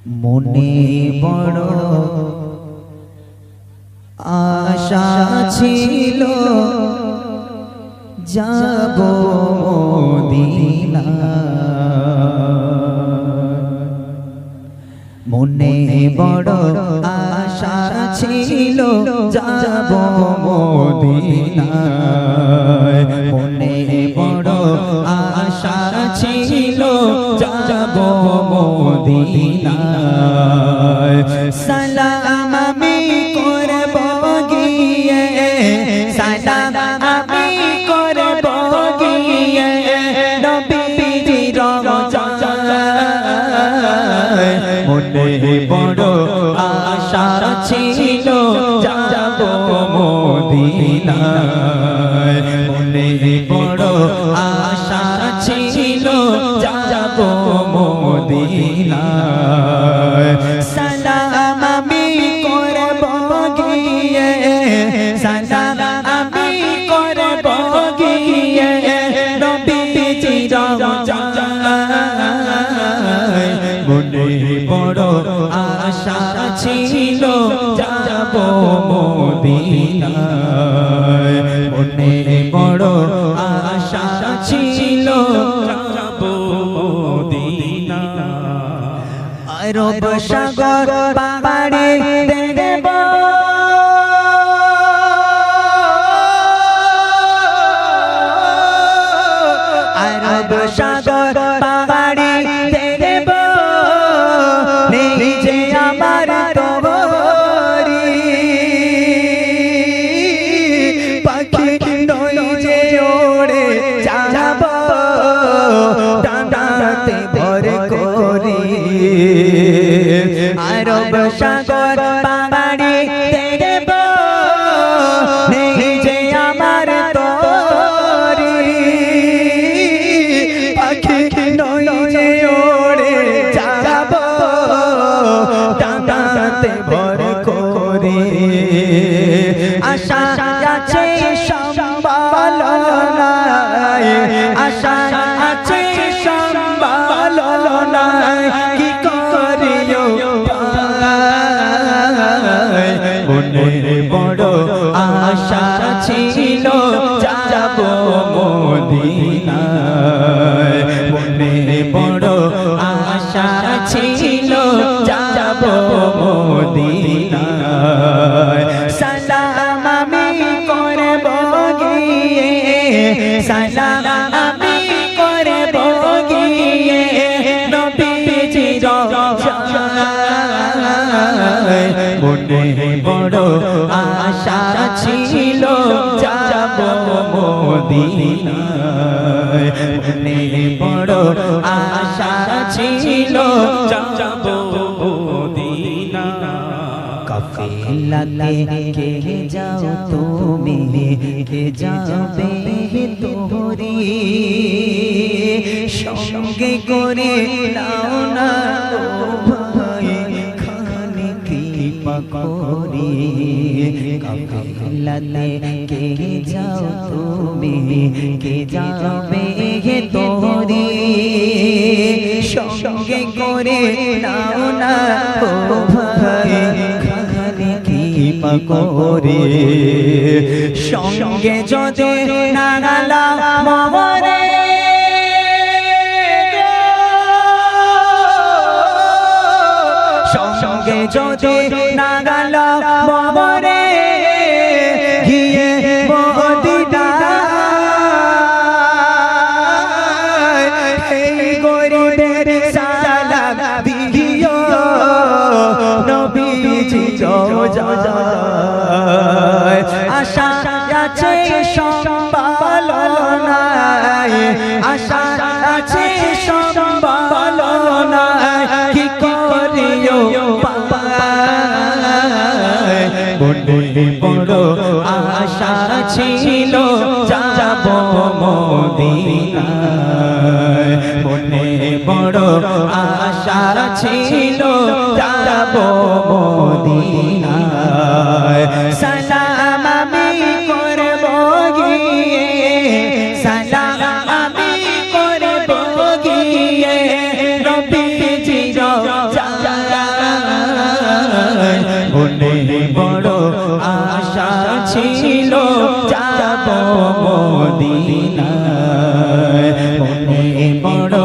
মনে বড় আশা ছিল যাব মদিনা, মনে বড় আশা ছিল যাব মদিনা, মনে বড় আশা ছিল যাব মদিনা। সালাম আমি করব গিয়ে, সালাম আমি করব গিয়ে নবীজির রওজায়, মনে বড় আশা ছিল যাব মদিনা, মনে বড় আশা ছিল যাব মদিনা। সালাম আমি করব গিয়ে, সালাম আমি করব গিয়ে নবীজির রওজায়, মনে বড় আশা ছিল যাব মদিনা, মনে বড় আশা ছিল যাব মদিনা। আরব সাগর পাড়ি দেব, আরব সাগর পাড়ি দেব, নিজে আমার তোরি পাখি নই যে ওড়ে যাব, ডানাতে ভর করি। আরব সাগর পাড়ি দেব, নিজে আমার তোরি পাখি নই যে ওড়ে যাব, ডানাতে ভর করি। আশা আছে সম্বল নাই, আশা আছে সম্বল নাই, কি করিও পাই। মনে বড় আশা ছিল যাব মদিনা, মনে বড় আশা ছিল যাব মদিনা। সালাম আমি করব গিয়ে, সালাম আমি করব গিয়ে নবীজির রওজায়, মনে বড় আশা ছিল যাব মদিনা, মনে বড় আশা ছিল যাব মদিনা। কাফেলাতে কে যাও তুমি, কে যাবে তোরি সঙ্গে করে নাও না ও ভাই, খালি কৃপা করি। কাফেলাতে কে যাও তুমি, কে যাবে তোরি সঙ্গে করে নাও না ও ভাই, খালি কৃপা করে। সঙ্গে যদি না গেলাম মরে, সঙ্গে যদি না গেলাম মরে, গিয়ে মদিনায় এই গরিবের সালাম দিও নবীজির রওজায়। আশা আছে সম্বল নাই, আশা আছে সম্বল নাই, কি করিও পাই। মনে বড় আশা ছিল যাব মদিনা, মনে বড় আশা ছিল যাব মদিনা। সালাম আমি করব গিয়ে, সালাম আমি করব গিয়ে নবীজির রওজায়, বড় আশা ছিল যাব মদিনায় মনে বড়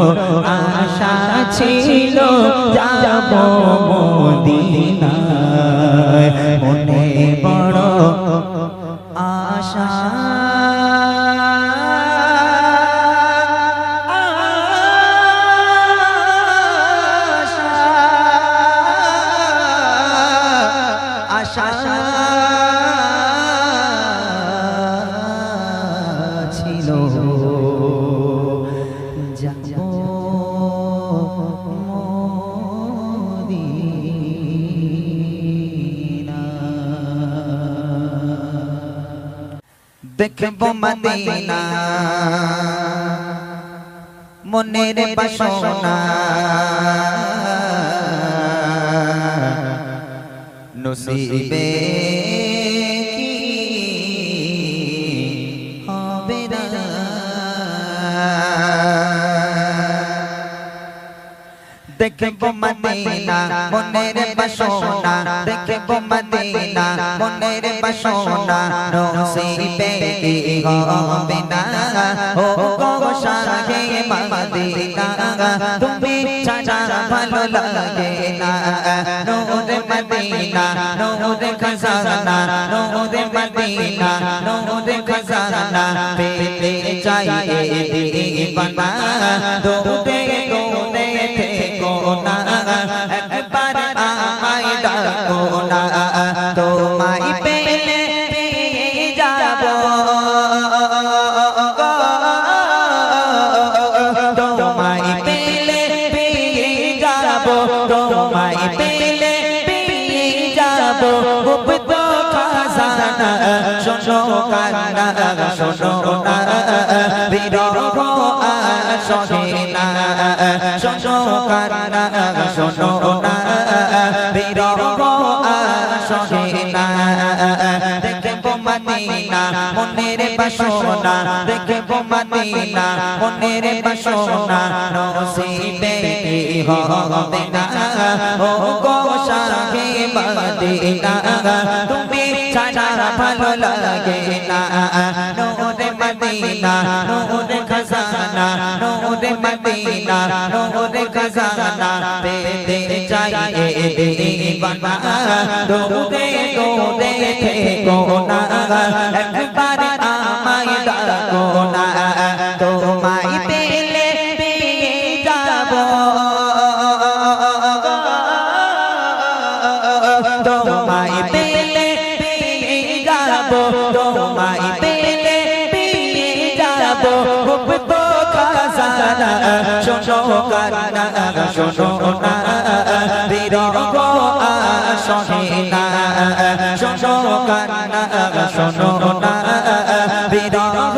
আশা ছিল যাব মদিনায় মনে বড় আশা ছিল যাব মদিনা দেখব মদিনা মনের বাসনা নসিবে হবে না দেখব মদিনা মনের বাসনা দেখব মদিনা মনের বাসনা নসিবে হবে না ও গো শাহে মদিনা তুমি ছাড়া ভালো লাগে না নূরে মদিনা নূরে খজানা নূরে মদিনা নূরে খজানা পেতে চাই দিবানা দোতে কোনে থেকো না একবার আমায় ডাকো না তোমায় পেলে পেয়ে যাব তোমায় পেলে পেয়ে যাব তোমায় পেলে পেয়ে যাব খুব তো খাজানা শোনো কান্না শোনো না বিরহ আসে না শোনো কান্না শোনো না বিরহ আসে না দেখব মদিনা মনের বাসনা দেখব মদিনা মনের বাসনা নসিবে হবে না ও গো শাহে মদিনা তুমি ছাড়া ভালো লাগে না নূরে মদিনা নূরে খজানা নূরে মদিনা নূরে খজানা পেতে চাই দিবানা দোদে দোদে থেকো না একবার আমায় ডাকো না তোমায় পেলে পেয়ে যাব তোমায় পেলে পেয়ে যাব তোমায় পেলে পেয়ে যাব খুব তো খাজানা শোনো কান্না শোনো না বিরহ আসে না শোনো কান্না শোনো না বিরহ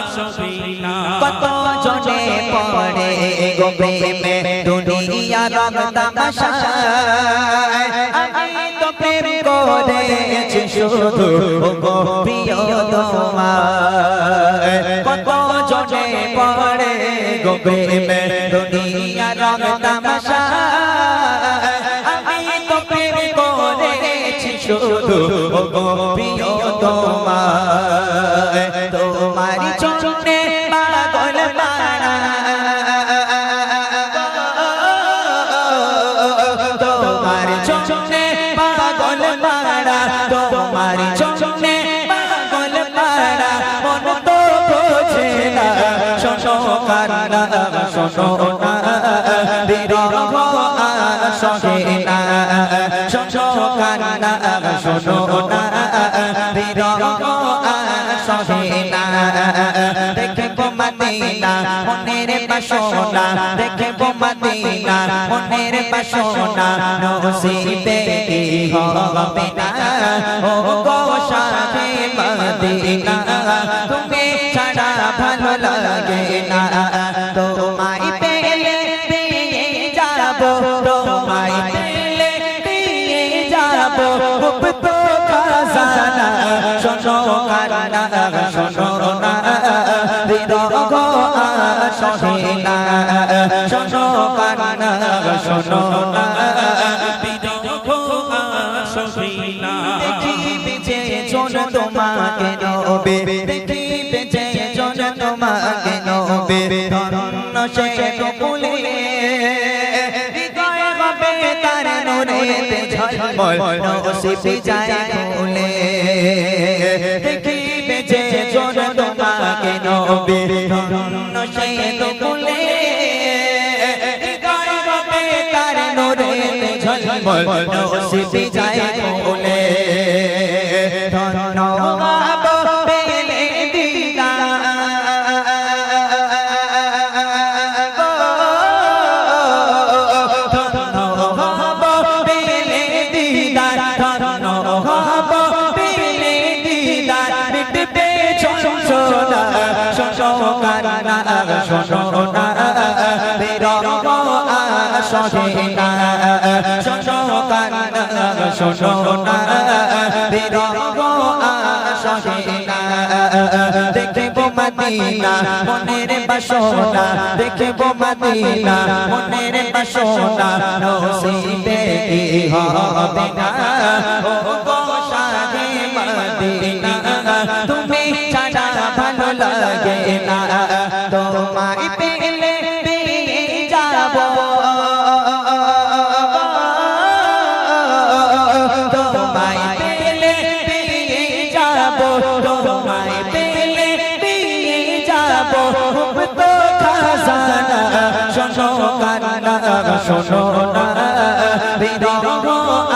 আসে না কত জনে পড়ে গো প্রেমে দুনিয়া রং তামাশায় আমি তো প্রেম করেছি শুধু গো প্রিয় তোমায় কত জনে পড়ে গো প্রেমে দুনিয়া রং তামাশায় আমি তো প্রেম করেছি শুধু গো প্রিয় তোমায় তোমারি চরণে পাগল পাড়া তোমারি চরণে পাগল পাড়া তোমারি চরণে পাগল পাড়া মন তো বোঝে না শোনো কান্না শোনো না বিরহ আসে না শোনো কান্না শোনো না বিরহ আসে না দেখব মদিনা মনের বাসনা দেখব মদিনা মনের বাসনা নসিবে হবে না ও গো শাহে মদিনা তুমি ছাড়া ভালো লাগে না তোমায় পেলে পেয়ে যাব তোমায় পেলে পেয়ে যাব খুব তো খাজানা শোনো কান্না শোনো না বিরহ আসে না শোনো কান্না শোনো না বিরহ আসে তোমাকে নবী দেখিবে যে জন তোমাকে নবী ধন্য সে ফুলে হৃদয় হবে তার নূরেতে ঝলমল নসিবে যায় ফুলে দেখিবে যে জন তোমাকে নবী ধন্য সে ফুলে হৃদয় হবে তার নূরেতে ঝলমল নসিবে যায় ফুলে ধন্য দেখবো মদিনা মনের বাসনা দেখবো মদিনা মনের বাসনা নসিবে হবে না ও গো শাহে মদিনা তুমি ছাড়া ভালো লাগে না তোমায় পেলে পেয়ে যাব তোমায় পেলে পেয়ে যাব তোমায় পেলে পেয়ে যাব তো খাজানা শোনো কান্না শোনো না বিরহ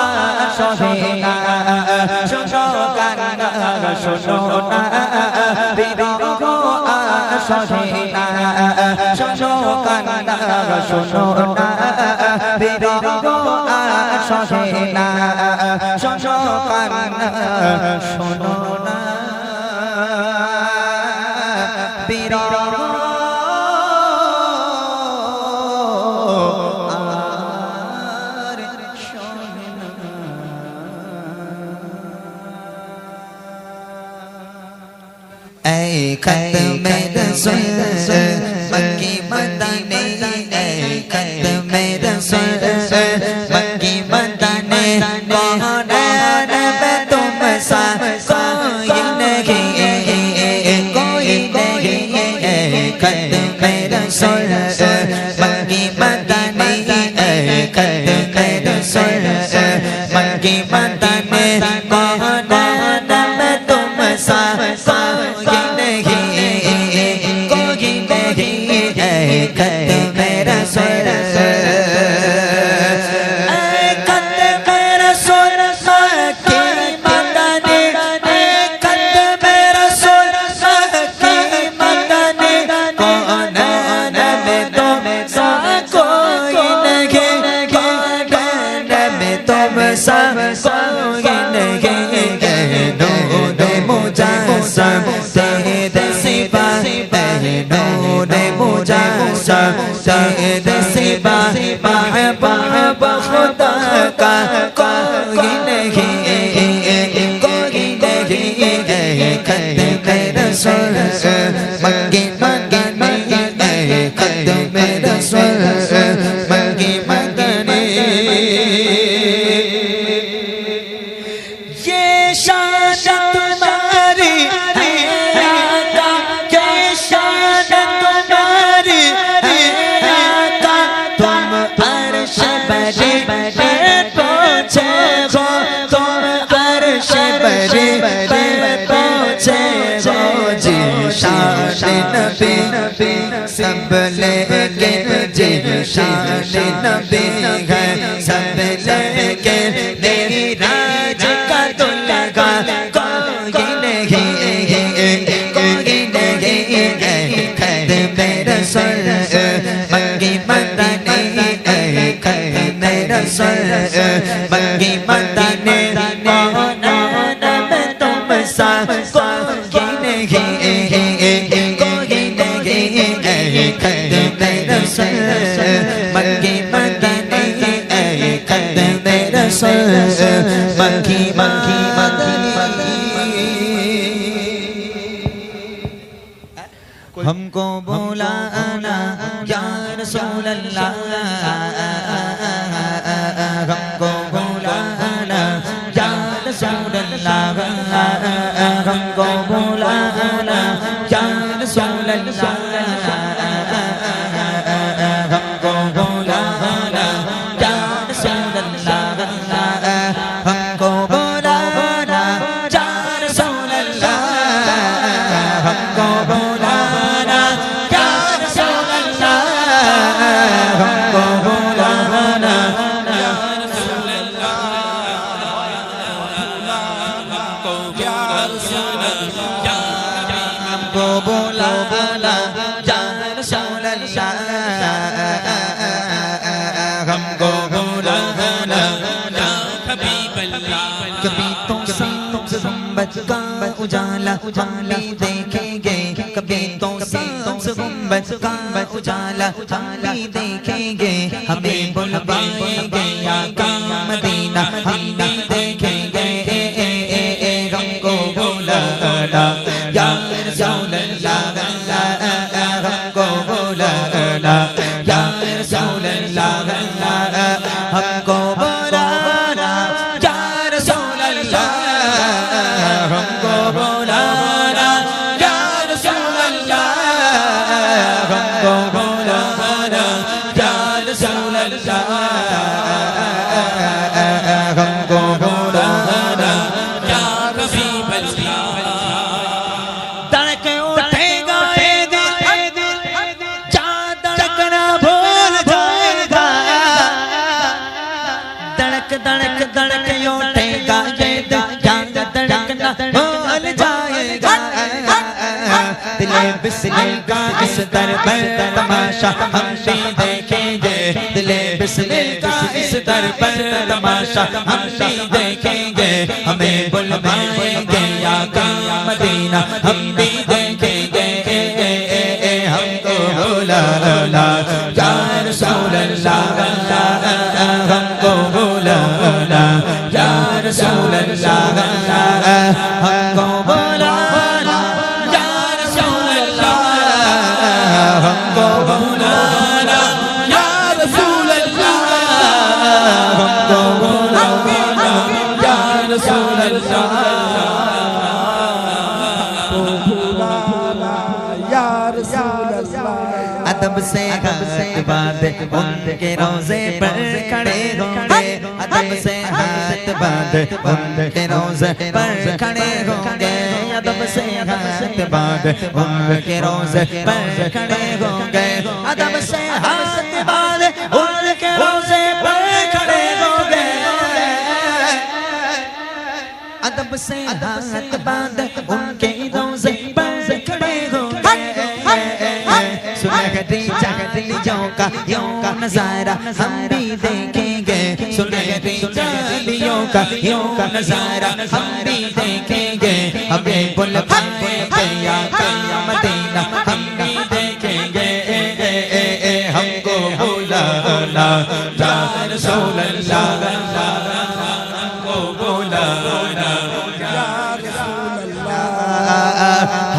আসে না শোনো কান্না শোনো না বিরহ আসে না শোনো কান্না শোনো না বিরহ আসে না শোনো কান্না শোনো না বিরহ खत्म रसूल मक्की मदीने खत्म रसूल मक्की मदीने कौन नबी तुम सा कोई नहीं खत्म रसूल मक्की मदीने खत्म रसूल मक्की मदीने कौन नबी तुम सा खुदा का कोई नहीं खत्म रसूल मक्की मदीने खत्म रसूल मक्की मदीने ये शान तुम्हारी नबी सब लेके जी शान नबी है सब लेके राज का दुल्हा कोई नहीं खत्म रसूल मक्की मदीने खत्म रसूल मक्की मदीने कौन नबी तुम सा कोई नहीं खत्म रसूल मक्की मदीने खत्म रसूल मक्की हमको बुलाना या रसूल अल्लाह हमको बुलाना या रसूल अल्लाह हमको गुंबद का उजाला हम भी देखेंगे कभी तो सांस गुंबद का उजाला हम भी देखेंगे हमें बुलवाएंगे या का मदीना हम भी देखेंगे हमको बुलाना या रसूल अल्लाह हमको बुलाना या रसूल अल्लाह हमको बुलाना या रसूल अल्लाह हमको बुलाना या रसूल अल्लाह हमको बुलाना या रसूल अल्लाह हमको बुलाना या हबीब अल्लाह धड़क उठेगा ये दिल जा धड़कना भूल जाएगा धड़क धड़क धड़क उठेगा ये दिल जा धड़कना भूल जाएगा दिले बिस्मिल का इस दर पर तमाशा हम भी देखेंगे दिले बिस्मिल का इस दर पर तमाशा हम भी देखेंगे हमें बुलवाएंगे या का मदीना हम भी देखेंगे हमको बुलाना या रसूल अल्लाह हमको बुलाना या रसूल अल्लाह हमको बुलाना या रसूल अल्लाह हमको बुलाना या रसूल अल्लाह हमको बुलाना या रसूल अल्लाह अदब से हाथ बांधे उनके रोज़े पर खड़े होंगे अदब से हाथ बांधे उनके रोज़े पर खड़े होंगे अदब से हाथ बांधे उनके रोज़े पर खड़े होंगे अदब से हाथ बांधे उनके रोज़े पर खड़े होंगे अदब से हाथ बांधे उनके रोज़े पर खड़े होंगे सुनहरी चांदियों का नजारा हम भी देखेंगे सुनहरी चांदियों का नजारा हम भी देखेंगे हमें बुलवाएंगे या का मदीना हम भी देखेंगे हमको बुलाना या रसूल अल्लाह हमको बुलाना या रसूल अल्लाह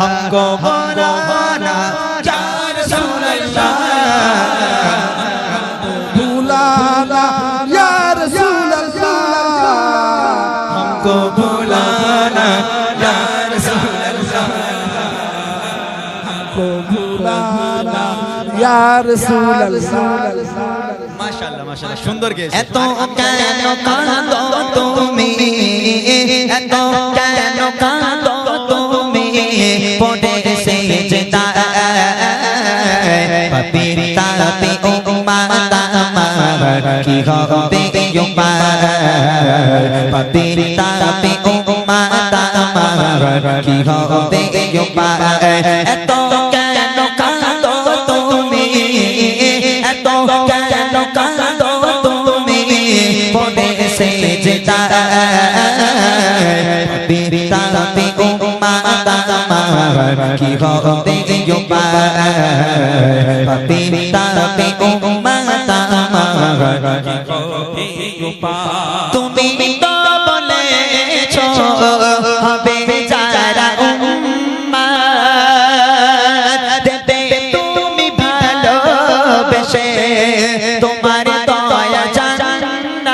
हमको बुलाना बुलाना या रसूल अल्लाह हमको बुलाना या रसूल अल्लाह हमको बुलाना या रसूल अल्लाह माशाल्लाह माशाल्लाह सुंदर गেয়েছে এত কেন কাঁদো তুমি এত কেন কাঁদো তুমি পড়ে সেজদা পাপির তাপে উম্মত আমার কি হবে উম্মত পাপির তাপে উম্মত আমার কি হবে উম্মত এত কেন কাঁদো তুমি এত কেন কাঁদো তুমি পড়ে সেজদা পাপির তাপে উম্মত আমার কি হবে উম্মত পাপির তাপে উম্মত আমার কি হবে উম্মত তুমি তো বলেছো হবে যারা উম্মত দেবে তুমি ভালোবেসে তোমার দয়া জান্নাত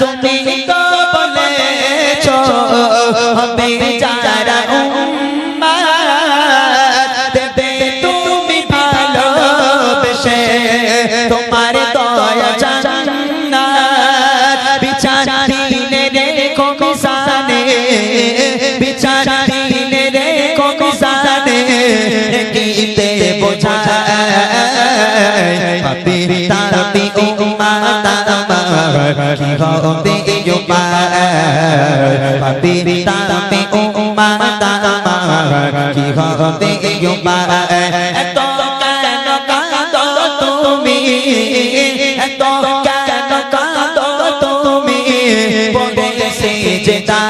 তুমি তো বলেছো হবে যারা উম্মত দেবে তুমি ভালোবেসে তোমার দয়া জান্নাত বিচার দিলে রেখো মিজানে বিচার দিলে রেখো মিজানে গীতে বোঝায় পাপির তাপে উম্মত আমার কি হবে উম্মত পাপির তাপে উম্মত আমার কি হবে উম্মত এত কেন কাঁদো তুমি এত কেন কাঁদো তুমি পড়ে সেজদা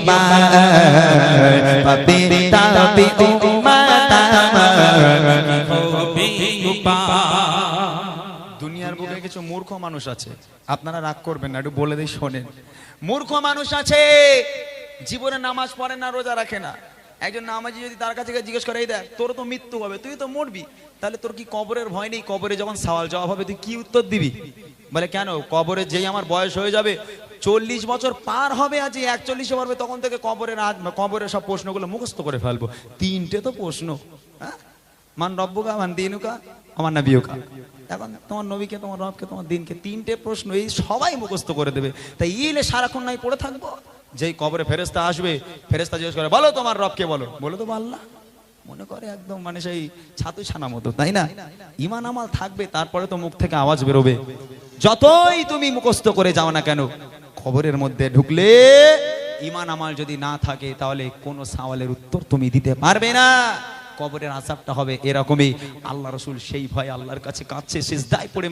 উম্মত পাপি তাপি উম্মত দুনিয়ার বুকে কিছু মূর্খ মানুষ আছে, আপনারা রাগ করবেন না, একটু বলে দিই শোনেন। মূর্খ মানুষ আছে জীবনে নামাজ পড়ে না, রোজা রাখে না। একজন নামাজি যদি তার কাছে গিয়ে জিজ্ঞেস করে, এই দেখ তোর তো মৃত্যু হবে, তুই তো মরবি, তাহলে তোর কি কবরের ভয় নেই? কবরে যখন সওয়াল জবাব হবে তুই কি উত্তর দিবি? বলে কেন, কবরে যেই আমার বয়স হয়ে যাবে 40 বছর পার হবে, আজ 41 পারবে, তখন থেকে কবরের সব প্রশ্নগুলো মুখস্থ করে ফেলবো। 3টে তো প্রশ্ন, হ্যাঁ, মান রব্বুকা মান দীনুকা আমার নবিয়ুকা। এখন তোমার নবীকে, তোমার রবকে, তোমার দিনকে, 3টে প্রশ্ন এই সবাই মুখস্থ করে দেবে। তাই ইলে সারাক্ষণ নাই পড়ে থাকবো? যেই কবরে ফেরেশতা আসবে, ফেরেশতা জিজ্ঞেস করে, বলো তোমার রবকে বলো, বলে তো আল্লাহ। মনে করে একদম মানে সেই ছাতু ছানা মতো, তাই না? ঈমান আমাল থাকবে, তারপরে তো মুখ থেকে আওয়াজ বেরোবে। যতই তুমি মুখস্থ করে যাও না কেন, কবরের মধ্যে ঢুকলে ঈমান আমাল যদি না থাকে, তাহলে কোনো সওয়ালের উত্তর তুমি দিতে পারবে না। কবরের আযাবটা হবে এরকমই। আল্লাহ রাসূল সেই ভয় আল্লাহর কাছে কাঁদছে, সিজদায় পড়ে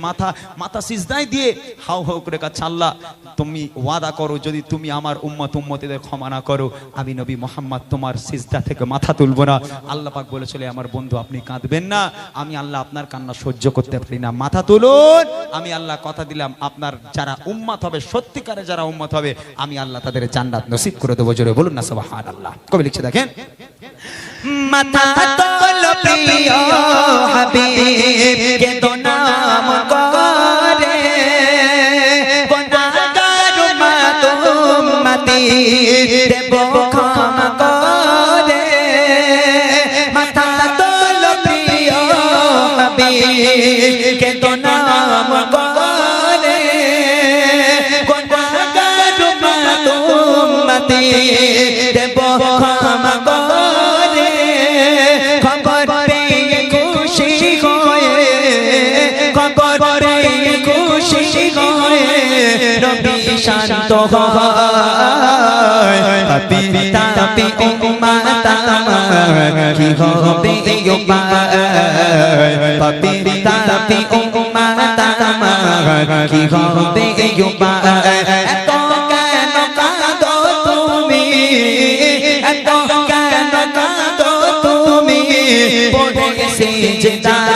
মাথা সিজদায় দিয়ে হাউ হাউ করে কাঁদছে, আল্লাহ তুমি ওয়াদা করো, যদি তুমি আমার উম্মতিদের ক্ষমা না করো, আমি নবী মুহাম্মদ তোমার সিজদা থেকে মাথা তুলবো না। আল্লাহ পাক বলেছিল, আমার বন্ধু আপনি কাঁদবেন না, আমি আল্লাহ আপনার কান্না সহ্য করতে পারি না, মাথা তুলুন। আমি আল্লাহ কথা দিলাম, আপনার যারা উম্মত হবে, সত্যিকারে যারা উম্মত হবে, আমি আল্লাহ তাদের জান্নাত নসিব করে দেবো। জোরে বলুন না সুবহানাল্লাহ। কবি লিখছে দেখেন, মাথা তোলো প্রিয় হাবিব কে তো নাম করে, গুনাহগার উম্মত উম্মতি দেব ক্ষমা করে। মাথা তোলো প্রিয় হাবিব কে তো নাম করে, গুনাহগার উম্মত উম্মতি দেব ক্ষমা করে। শান্ত হয় পাপি তাপি উম্মত আমার কি হবে উপায়, পাপি তাপি উম্মত আমার কি হবে উপায়। এত কেন কাঁদো তুমি, এত কেন কাঁদো তুমি, পড়ে সিজদায়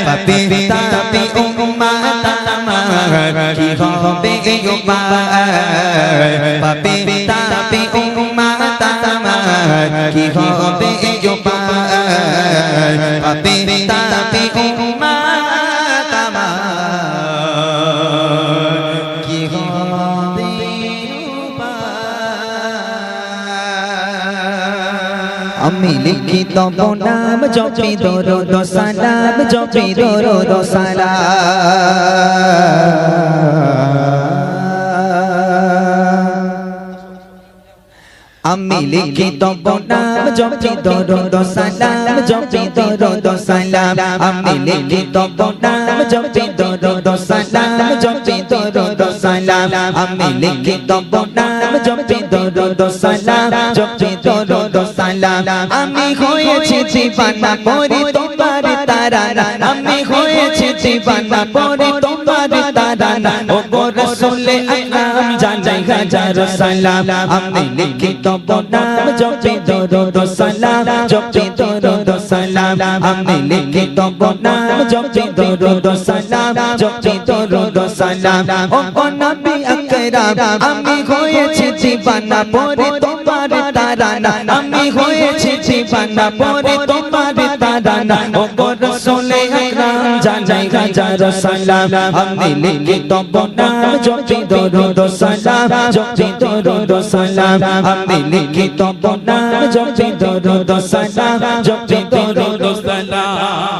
পাপি তাপি উম্মত কি হবে উপায়, পাপি তাপি উম্মত আমার কি হবে উপায়, পাপি তাপি উম্মত আমার কি হবে উপায়। আমি লিখি তব নাম জপি দরুদ সালাম, জপি দরুদ সালাম। আমি লিখি তব নাম জপি দরুদ সালাম, জপি দরুদ সালাম। আমি লিখি তব নাম জপি দরুদ সালাম, জপি দরুদ সালাম। আমি লিখি তব নাম জপি দরুদ সালাম, জপি দরুদ সালাম। আমি হয়েছি দিওয়ানা পড়ি তোমার তারানা, আমি হয়েছি দিওয়ানা পড়ি তোমার তারানা। ও গো রাসূল আকরাম জানাই হাজার সালাম। আমি লিখি তব নাম জপি দরুদ সালাম, জপি দরুদ সালাম। আমি লিখি তব নাম জপি দরুদ সালাম, জপি দরুদ সালাম। ও গো নবী আকরাম আমি হয়েছি দিওয়ানা পড়ি তোমার তারানা, আমি হয়েছি দিওয়ানা পড়ি তোমার তারানা। ও গো রাসূল আকরাম জানাই হাজার সালাম। আমি লিখি তব নাম জপি দরুদ সালাম, জপি দরুদ সালাম। আমি লিখি তব নাম জপি দরুদ সালাম, জপি দরুদ সালাম।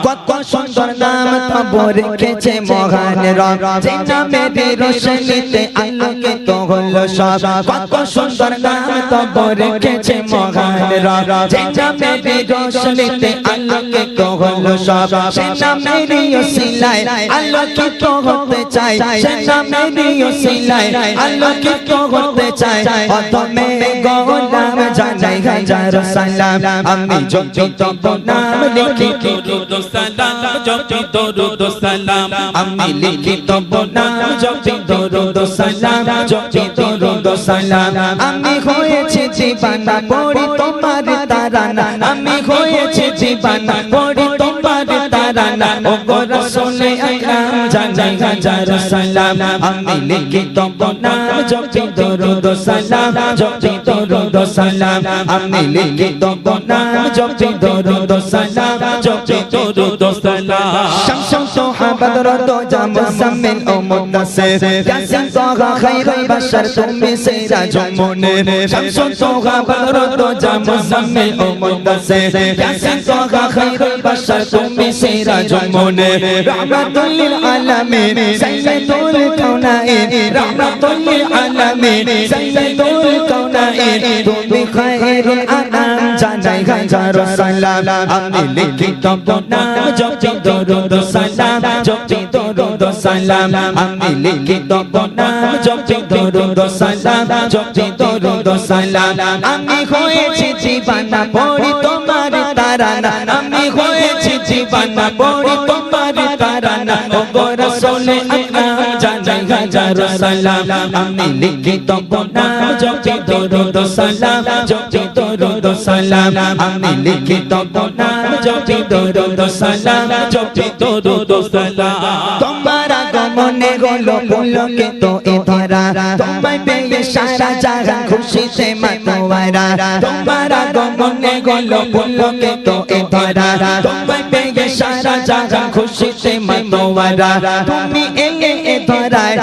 কত সুন্দর নাম তব রেখেছে মহান রব, যে নামের রোশনীতে আলোকিত হলো সব। কত সুন্দর নাম তব রেখেছে মহান রব, যে নামের রোশনীতে আলোকিত হলো সব। সে নামের ওসিলায় আলোকিত হতে চাই, সে নামের ওসিলায় আলোকিত হতে চাই। অদমে গোলাম জানাই হাজার সালাম। আমি জপি তব নাম লিখি দরুদ সালাম, জপি দরুদ সালাম আমি লিখি তব নাম জপি দরুদ সালাম জপি দরুদ সালাম আমি হয়েছি দিবানা পড়ি তোমার তারানা আমি হয়েছি দিবানা পড়ি তোমার তারানা ও গো রাসূল আকরাম জানাই হাজার সালাম আমি লিখি তব নাম জপি দরুদ সালাম জপি দরুদ সালাম আমি লিখি তব নাম জপি দরুদ সালাম জপি দরুদ সালাম শামসুন সাহাবা দরুদ মুজাম্মিল ও মুদাসসির ইয়াসিন তাহা খায়রুল বাশার তুমি সিরাজ মুনির শামসুন সাহাবা দরুদ মুজাম্মিল ও মুদাসসির ইয়াসিন তাহা খায়রুল বাশার তুমি সিরাজ মুনির রাহমাতুল লিল আলামিন সাইয়্যিদুল কাউনাইন রাহমাতুল লিল আলামিন সাইয়্যিদুল কাউনাইন তুমি খায়রুল আনাম জানাই হাজার সালাম আমি লিখি তব নাম জপি দরুদ সালাম জপি দরুদ সালাম আমি লিখি তব নাম জপি দরুদ সালাম জপি দরুদ সালাম আমি হয়েছি দিবানা পড়ি তোমার তারানা আমি হয়েছি দিবানা পড়ি তোমার তারানা ও গো রাসূল আকরাম জানাই হাজার সালাম আমি লিখি তব নাম জপি দরুদ সালাম জপি দরুদ সালাম আমি লিখি তব নাম জপি দরুদ সালাম জপি দরুদ সালাম তোমার আগমনে হলো পুলকে তো এ ধরা তোমায় পেয়ে সারা জাহান খুশিতে মাতোয়ারা তোমার আগমনে হলো পুলকে তো এ ধরা তোমায় পেয়ে সারা জাহান খুশিতে মাতোয়ারা তুমি এলে এ ধরায়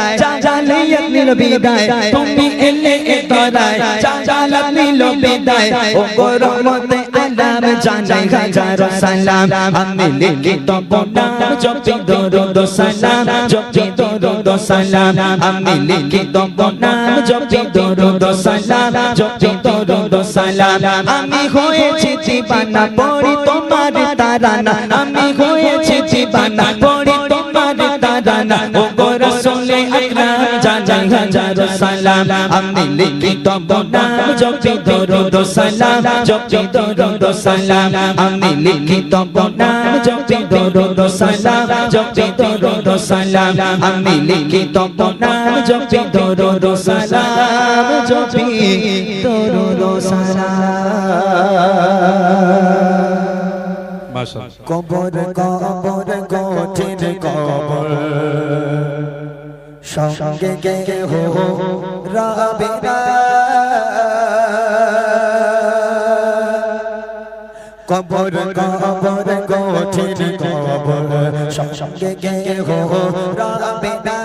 জালালিয়াত নিল বিদায় তুমি এলে এ ধরায় জালালিয়াত নিল বিদায় ও গো রহমতে আলাম জানাই হাজার সালাম আমি লিখি তব নাম জপি দরুদ সালাম জপি দরুদ সালাম আমি লিখি তব নাম জপি দরুদ সালাম জপি দরুদ সালাম আমি হয়েছি দিবানা পড়ি তোমার তারানা আমি হয়েছি দিবানা পড়ি তোমার তারানা ও গো রাসূল আকরাম জানাই হাজার সালাম আমি লিখি তব নাম জপি দরুদ সালাম জপি দরুদ সালাম আমি লিখি তব নাম জপি দরুদ সালাম জপি দরুদ সালাম আমি লিখি তব নাম জপি দরুদ সালাম জপি দরুদ সালাম কবর কবর কঠিন কবর সঙ্গে গে হো রাবেনা কবর কবর কঠিন কবর সঙ্গে গে হো রাবেনা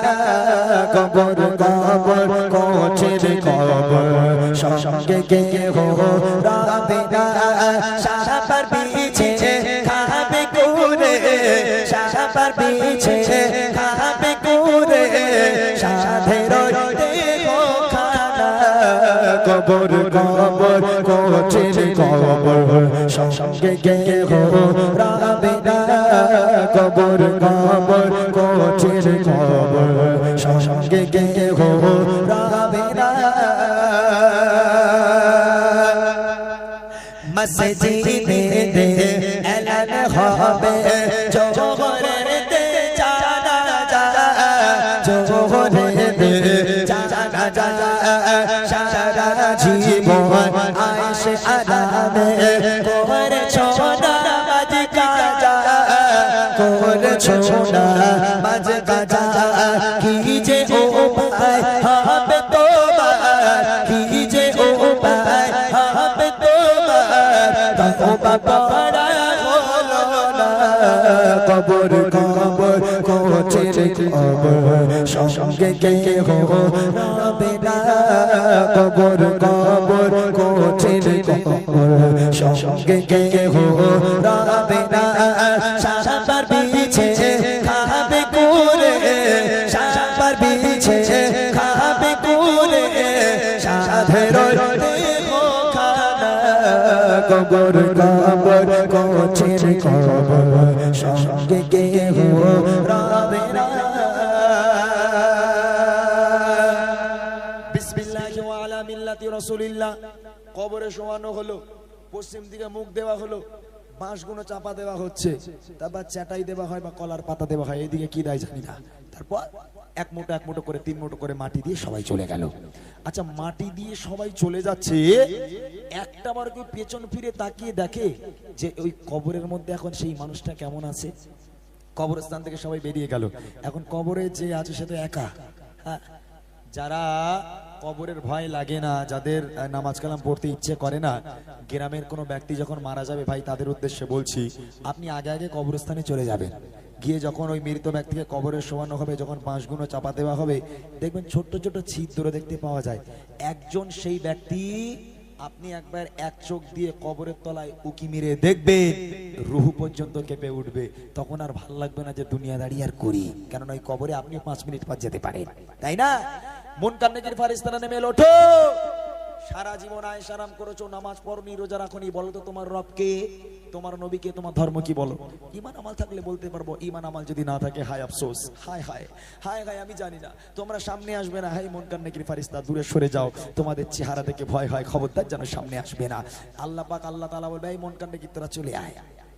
কবর কবর কঠিন কবর সঙ্গে গে হো রাবেনা সাহাবার পিছে খাবে করে সাহাবার পিছে খাবে করে সাধের দেখো খানা কবর কবর কঠিন কবর সঙ্গে গে হো রাবেনা কবর কবর কঠিন কবর সঙ্গে গে হো রাবেনা মসজিদে দে এলান হবে জোহরের দে জানা যা জোহরের দে জানা যা সারা জীবন আয়েশে আরামে করে ছোনা বাজ কাজা করে ছোনা বাজ কাজা কি যে ও পায় হবে তোমার কি যে ও পায় হবে বাবারা হলো না কবর কবর কোচের কবর সঙ্গে গে হো রাবেনা কবর কবর কোচের কবর সঙ্গে গে হো রাবেনা সাহাবার পিছে খাবে করে সাহাবার পিছে খাবে করে সাধের দেখো খানা কবর কবর কোচের কবর সঙ্গে গে হো রাবেনা বিসমিল্লাহি ওয়া আলা মিল্লাতি রাসূলিল্লাহ কবরে শোয়ানো হলো পশ্চিম দিকে মুখ দেওয়া হলো বাঁশগুলো চাপা দেওয়া হচ্ছে, তারপর চাটাই দেওয়া হয় বা কলার পাতা দেওয়া হয়, এইদিকে কি দেয় জানি না। তারপর এক মুঠো করে 3 মুঠো করে মাটি দিয়ে সবাই চলে গেল। আচ্ছা, মাটি দিয়ে সবাই চলে যাচ্ছে, একটা বার কি পেছন ফিরে তাকিয়ে দেখে যে ওই কবরের মধ্যে এখন সেই মানুষটা কেমন আছে? কবরস্থান থেকে সবাই বেরিয়ে গেল, এখন কবরে যে আছে সে তো একা। হ্যাঁ, যারা কবরের ভয় লাগে না, যাদের নামাজ কালাম পড়তে ইচ্ছে করে না, গ্রামের কোনো ব্যক্তি যখন মারা যাবে ভাই, তাদের উদ্দেশ্যে বলছি, আপনি আগে আগে কবরস্থানে চলে যাবেন। গিয়ে যখন ওই মৃত ব্যক্তিকে কবরে শোয়ানো হবে, যখন বাঁশগুলো চাপা দেওয়া হবে, দেখবেন ছোট্ট ছোট্ট ছিদ্র দেখতে পাওয়া যায়। একজন সেই ব্যক্তি, আপনি একবার এক চোখ দিয়ে কবরের তলায় উকি মেরে দেখবেন, রুহু পর্যন্ত কেঁপে উঠবে। তখন আর ভাল লাগবে না যে দুনিয়াদারি আর করি, কেননা ওই কবরে আপনি 5 মিনিট পর যেতে পারেন, তাই না? মুনকার নেকির ফারিস্তারা নেমে এলো, ওঠো, সারা জীবন আয়েশারাম করেছো, নামাজ পড়নি, রোজা রাখনি, বলো তো তোমার রবকে, তোমার নবীকে, তোমার ধর্ম কি? বলো। ঈমান আমাল থাকলে বলতে পারবো, ঈমান আমাল যদি না থাকে হায় আফসোস, হায় হায় হায় হায়, আমি জানি না। তোমরা সামনে আসবে না, হাই মুনকার নেকির ফারিস্তা দূরে সরে যাও, তোমাদের চেহারা দেখে ভয় হয়, খবরদার যেন সামনে আসবে না। আল্লাহ পাক, আল্লাহ তাআলা বলবে, এই মুনকার নেকির তোরা চলে আয়,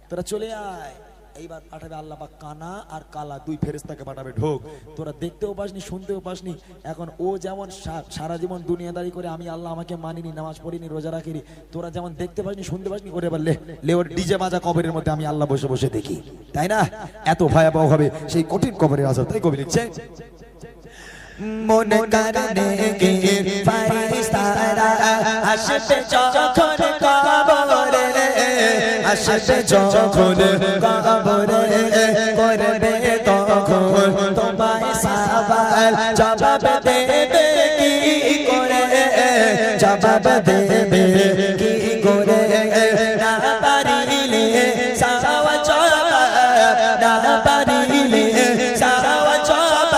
তোরা চলে আয়। এইবার পাঠাবে আল্লাহ পাক কানা আর কালা 2 ফেরেশতাকে পাঠাবে, ঢোক, তোরা দেখতেও পাসনি, শুনতেও পাসনি, এখন ও যেমন সারা জীবন দুনিয়াদারি করে, আমি আল্লাহ আমাকে মানিনি, নামাজ পড়িনি, রোজা রাখিনি, তোরা যেমন দেখতে পাসনি, শুনতে পাসনি, করে এবার লে ওর ডিজে মাজা কবরের মধ্যে আমি আল্লাহ বসে বসে দেখি, তাই না? এত ভয়াবহ হবে সেই কঠিন কবরের আযাব। তাই কবি লিখছে, মন কারণে কে ফারিস্তারা আসবে যখন কবরে, আসবে যখন কবরে, করবে তখন তোমায় সওয়াল, জবাব দেবে কি করে, জবাব দেবে কি করে, না পারিলে সাওয়া জবাব, না পারিলে সাওয়া জবাব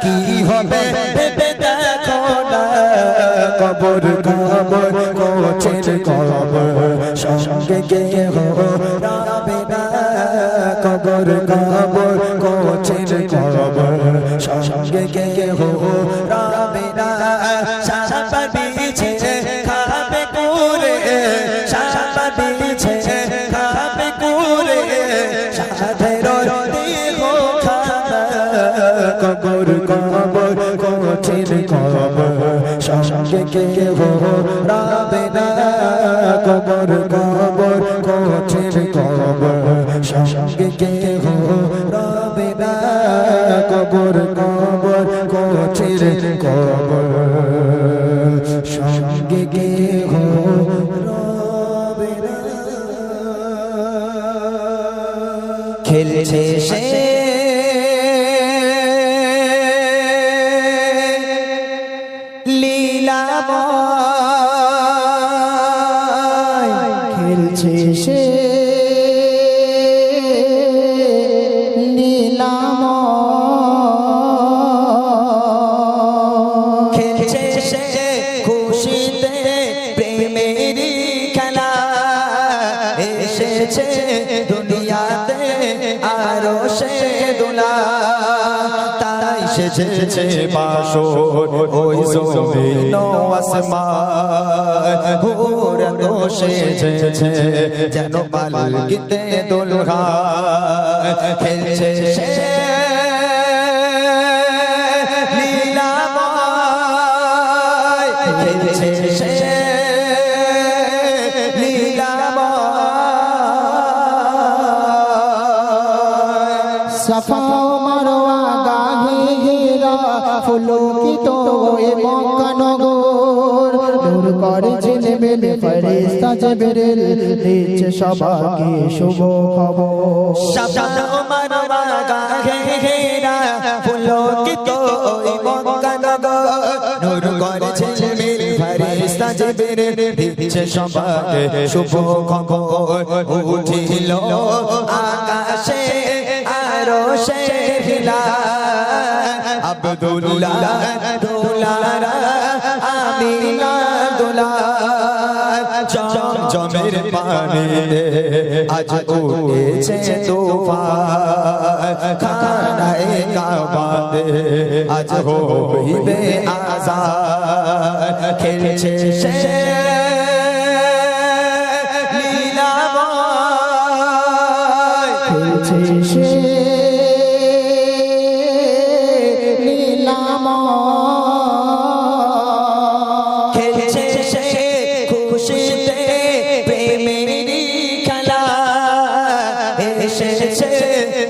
কি হবে ভেবে দেখো না। কবর কবর কোচের কবর সঙ্গে কে হো রাবে না, কবর কবর কোচের কবর সঙ্গে কে হো রাবে না, সাপা বিছে খাবে কুরে, সাপা বিছে খাবে কুরে, সাধের দেহ খানা, কবর কবর কোচের কবর সঙ্গে কে হো রাবে না, কবর কবর কোচের কবর সঙ্গে কে হো রাবে না, কবর কবর কোচের কবর সঙ্গে কে হো রাবে না। খেলছে সে লীলাময়, খেলছে সে লীলাময়, খেলছে সে খুশিতে প্রেমেরই খেলা, এসেছে দুনিয়াতে আরো সে দোলা, তাই সেজেছে বাসর ওই জমিন ও আসমান, হুর সেজেছে যেন পালকিতে দোলহা, খেলছে সে লীলাময়, খেলছে সে লীলাময়। সাফা মারওয়া গাহিরা ফুলকিত এ মক্কা নগর, নূর করে জিলমিল ফেরেশতা জিবরিল, দিচ্ছে সবাইকে শুভ খবর। সাফা মারওয়া গাহিরা ফুলকিত এ মক্কা নগর, নূর করে জিলমিল ফেরেশতা জিবরিল, দিচ্ছে সবাইকে শুভ খবর। উঠিল আকাশে আরো সে হিলাল, আব্দুল্লাহ দুলারা আমিনা দুলার, জমের পানি আজ উঠেছে তুফান, খানায়ে কাবাতে আজ হইবে আযান, খেলছে সে লীলাময়, খেলছে সে লীলাময় খেলছে সে খুশিতে প্রেমেরই খেলা এসেছে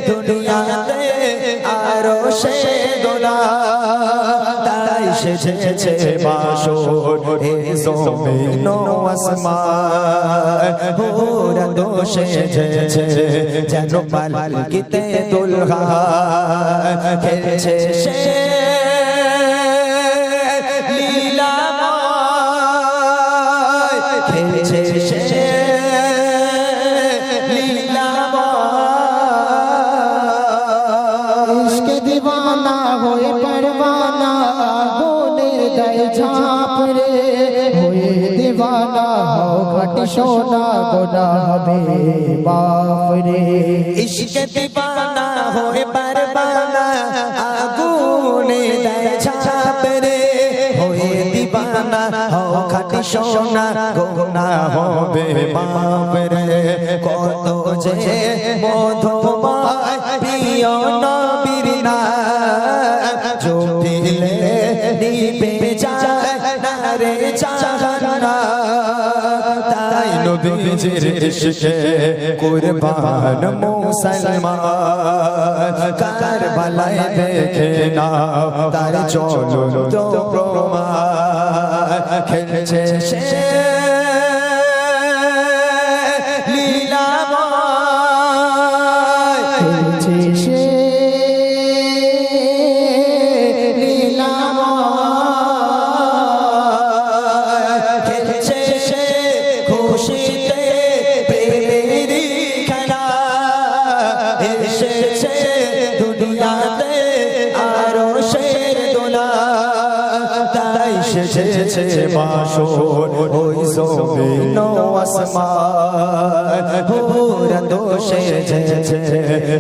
দুনিয়াতে আরো সে দোলা তাই সেজেছে বাসর এ জমিন ও আসমান ওরা দোষে সেজেছে যেন পালকিতে দুলহা খেলছে সে লীলাময় খেলছে সে লীলাময় ইশকে দিওয়ানা হয়ে পরওয়ানা গোনে দেয় ঝাঁপ রে হয়ে দিওয়ানা হও ঘটি সোনা গোনা হবে বাপ রে ইশকে দিওয়ানা হয়ে পরওয়ানা আগুনে দেয় ঝাঁপ রে হয়ে দিওয়ানা হও খাঁটি সোনা গোনা হবে বাপ রে কত যে মধুময় প্রিয় নবীর নাম জপিলে নিভে যায় না রে জাহান্নাম তাই নবীজির ইশকে কুরবান মুসলমান কারবালায় দেখে না তার জ্বলন্ত প্রমাণ খেলছে সে লীলাময় খেলছে সে লীলাময় খেলছে সে খুশিতে প্রেমেরই খেলা এসেছে দুনিয়াতে আরো শের দোলা তাই সেজেছে বাসর ওই জমিন ও আসমান ওরা দোষে সেজেছে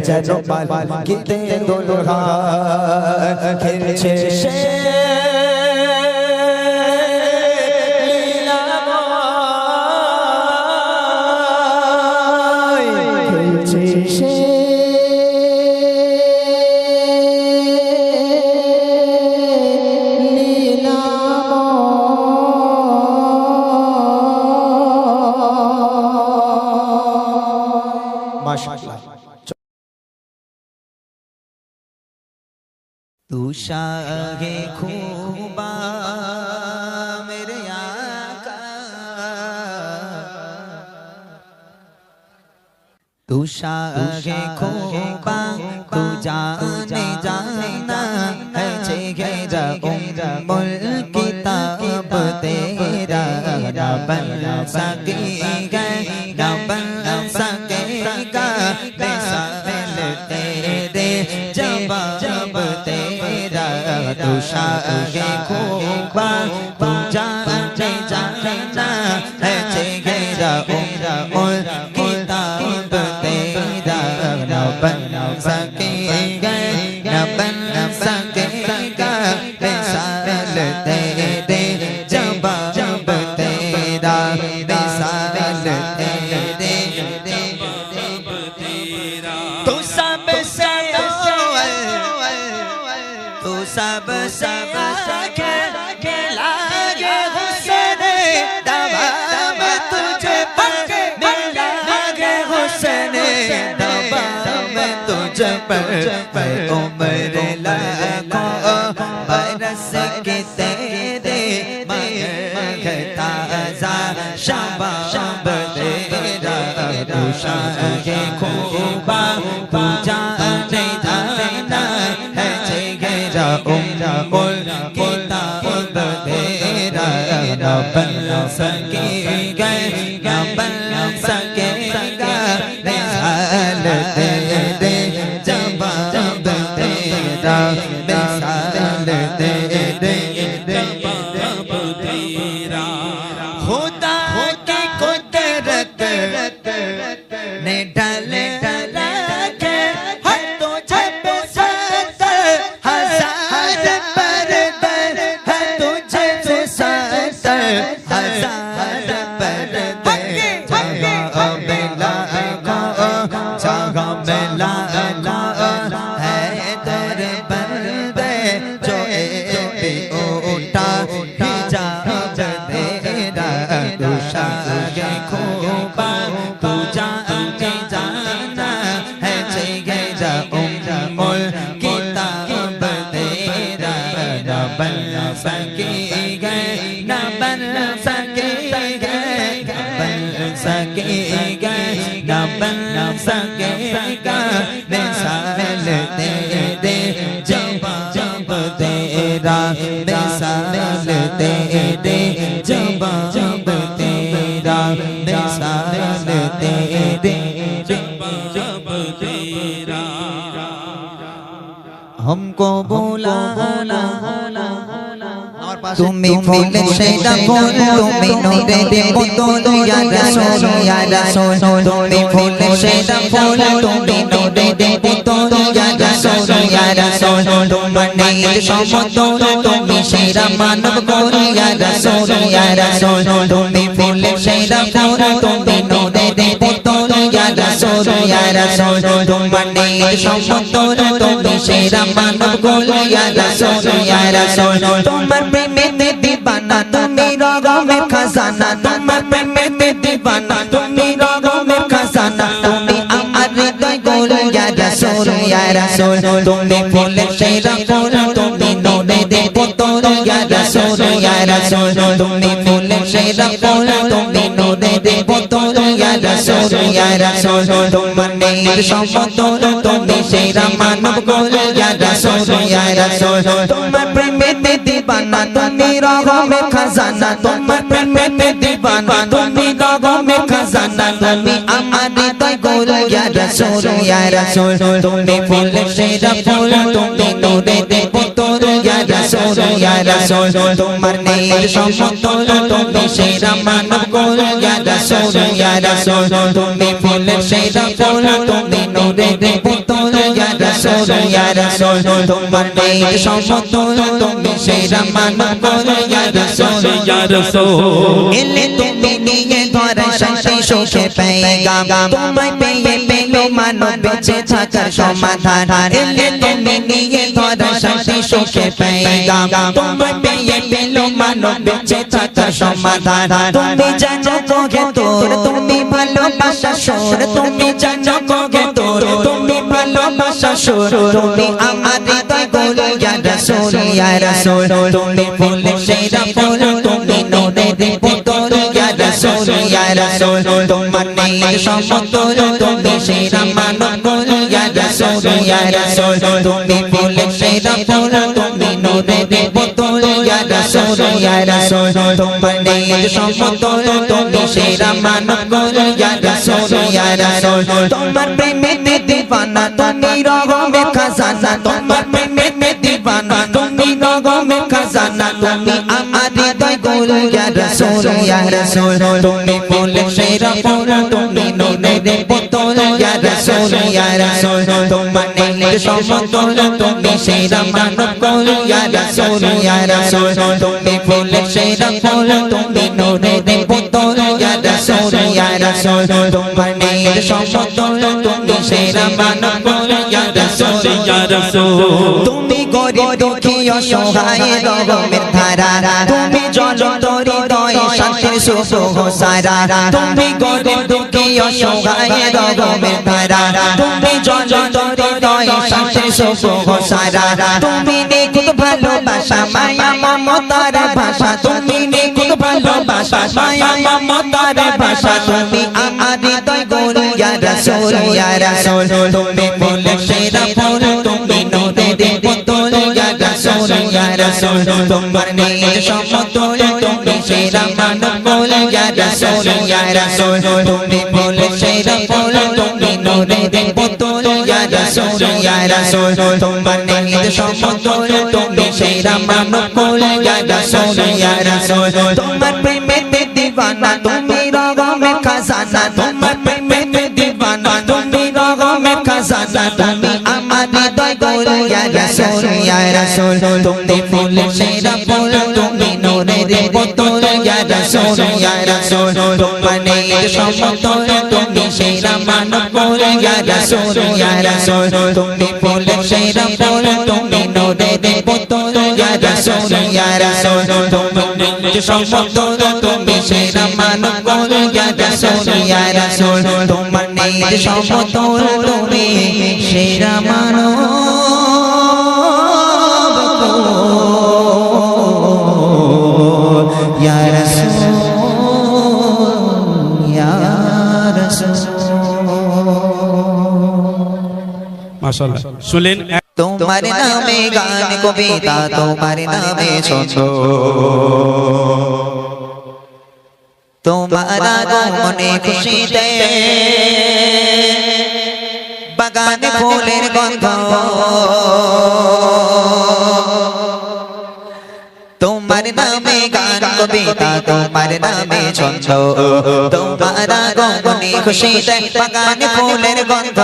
যেন পালকিতে দুলহা খেলছে সে খেলছে সে লীলাময় माशाअल्लाह तू शाहे खूबा मेरे आका तू शाहे खूबा तू जाने जाना है चेहरा उम्मुल किताब तेरा ना बन सकेगा ना बन सकेगा मिसाल तेरे जवाब तेरा तू शाहे खूबा तू जाने जाना है चेहरा उम्मुल किताब तेरा ना बन सकेगा ना बन सकेगा मिसाल तेरे जवाब तेरा मिसाल तेरे तू सबसे अव्वल तू सबसे लागे हुस्न दवाम तुझे पर मिलागे हुस्न दवाम तुझे पर उम्र लाखों बरस के तेरे मगता जा शबाब तेरा तू शाहे खूबा तू जाने जाना है चेहरा उम्मुल किताब तेरा ना बन सकेगा ना बन सकेगा मिसाल तेरे जवाब तेरा मिसाल तेरे जवाब तेरा खुदा की कुदरत ने ढल के हर तुझे पसंद हजार पर्दे है तुझे पसंद हजार पर्दे जगह मिला बन सकेगा मिसाल तेरे जब जब तेरा मिसाल तेरे जब जब तेरा मिसाल तेरे जब जब तेरा हमको बुलाना তুমি ফুল সেটা ফুল তুমি নূরে দে বোতল ইয়া রাসূল ইয়া রাসূল তুমি ফুল সেটা ফুল তুমি নূরে দে বোতল ইয়া রাসূল ইয়া রাসূল তোমার নীল সমতল তুমি সেরা মানব কোন ইয়া রাসূল ইয়া রাসূল তুমি ফুল সেটা ফুল তুমি নূরে দে বোতল ইয়া রাসূল ইয়া রাসূল তোমার নীল সমতল তুমি সেরা মানব কোন ইয়া রাসূল ইয়া রাসূল তোমার প্রেমেতে দিবানা তুমি রগমের খাজানা তোমার প্রেমেতে দিবানা তুমি রগমের খাজানা তুমি আমার হৃদয় গোল ইয়া রাসূল ইয়া রাসূল তুমি ফুলের সেরা ফুল তুমি নূরে দে বোতল ইয়া রাসূল ইয়া রাসূল তুমি ফুলের সেরা ফুল তুমি নূরে দে বোতল ইয়া রাসূল ইয়া রাসূল তোমার নীল সমতল তুমি সেরা মানব গোল ইয়া রাসূল ইয়া রাসূল তোমার প্রেমেতে দিবানা তুমি রগমের খাজানা তোমার প্রেমেতে দিবানা তুমি রগমের খাজানা তুমি আমার হৃদয় গোল ইয়া রাসূল ইয়া রাসূল তুমি ফুলের সেরা ফুল তুমি নূরে দে বোতল ইয়া রাসূল ইয়া রাসূল তোমার নীল সমতল তুমি সেরা মানব গোল ইয়া রাসূল ইয়া রাসূল তুমি ফুলের সেরা ফুল তুমি নূরে দে বোতল ইয়া রাসূল ইয়া রাসূল তোমার নীল সমতল তুমি সেরা মানব গোল ইয়া রাসূল ইয়া রাসূল এলে তুমি নিয়ে ধরা শান্তি সুখে পেগাম তোমায় পেয়ে পেলো মানব বেঁচে থাকার সমাধান এলে তুমি নিয়ে ধরা শান্তি সুখে পেগাম তোমায় পেয়ে পেলো মানব বেঁচে থাকার সমাধান তুমি জানো কোগে তোর তুমি ভালোবাসা সুর তুমি জানো কোগে তোর তুমি ভালোবাসা সুর তুমি আমার হৃদয় গোল ইয়া রাসূল ইয়া রাসূল তুমি ফুলের সেরা ফুল তুমি নূরে দে বোতল ইয়া রাসূল ইয়া রাসূল তোমার নীল সমতল তুমি সেরা মানব গোল ইয়া রাসূল ইয়া রাসূল তুমি ফুলের সেরা ফুল তুমি নূরে দে বোতল ইয়া রাসূল ইয়া রাসূল তোমার নীল সমতল তুমি সেরা মানব গোল ইয়া রাসূল ইয়া রাসূল তোমার প্রেমেতে দিবানা তুমি রগমের খাজানা তোমার প্রেমেতে দিবানা তুমি রগমের খাজানা তুমি আমার হৃদয় গোল ইয়া রাসূল ইয়া রাসূল তুমি ফুলের সেরা ফুল তুমি নূরে দে বোতল ইয়া রাসূল ইয়া রাসূল তোমার নীল সমতল তুমি সেরা মানব গোল ইয়া রাসূল ইয়া রাসূল তুমি ফুলের সেরা ফুল তুমি নূরে দে বোতল ইয়া রাসূল ইয়া রাসূল তোমার নীল সমতল তুমি সেরা মানব গোল ইয়া রাসূল ইয়া রাসূল তুমি গরিব দুঃখী অসহায় রগমের ধারা তুমি জলন্তর হৃদয় শান্তির সুখ সারা তুমি গরিব দুঃখী অসহায় রগমের ধারা তুমি জলন্তর হৃদয় শান্তির সুখ সারা তুমি নিখুঁত ভালোবাসা মায়া মমতার ভাষা তুমি নিখুঁত ভালোবাসা মায়া মমতার ভাষা তুমি আমার হৃদয় গোল ইয়া রাসূল ইয়া রাসূল তুমি ফুলের সেরা ফুল তুমি নূরে দে বোতল ইয়া রাসূল ইয়া রাসূল তোমার নীল সমতল তুমি সেরা মানব গোল ইয়া রাসূল ইয়া রাসূল তুমি ফুলের সেরা ফুল তুমি নূরে দে বোতল ইয়া রাসূল ইয়া রাসূল তোমার নীল সমতল তুমি সেরা মানব গোল ইয়া রাসূল ইয়া রাসূল তোমার প্রেমেতে দিবানা তুমি রগমের খাজানা তোমার প্রেমেতে দিবানা তুমি রগমের খাজানা তুমি আমার হৃদয় গোল ইয়া রাসূল ইয়া রাসূল তুমি ফুলের সেরা ফুল তুমি নূরে দে বোতল ইয়া রাসূল ইয়া রাসূল তোমার নীল সমতল তুমি সেরা মানব গোল ইয়া রাসূল ইয়া রাসূল তুমি ফুলের সেরা ফুল তুমি নূরে দে বোতল ইয়া রাসূল ইয়া রাসূল তোমার নীল সমতল তুমি সেরা মানব গোল ইয়া রাসূল ইয়া রাসূল তোমার নীল সমতল তুমি সেরা মানব ইয়া রাসূল ইয়া রাসূল মাশাআল্লাহ শুনলেন তোমার নামে গান কবিতা তোমার নামে ছন্দ তোমার আগমনে খুশিতে বাগানে ফুলের গন্ধ তোমার নামে গান কবিতা তোমার নামে ছন্দ তোমার আগমনে খুশিতে বাগানে ফুলের গন্ধ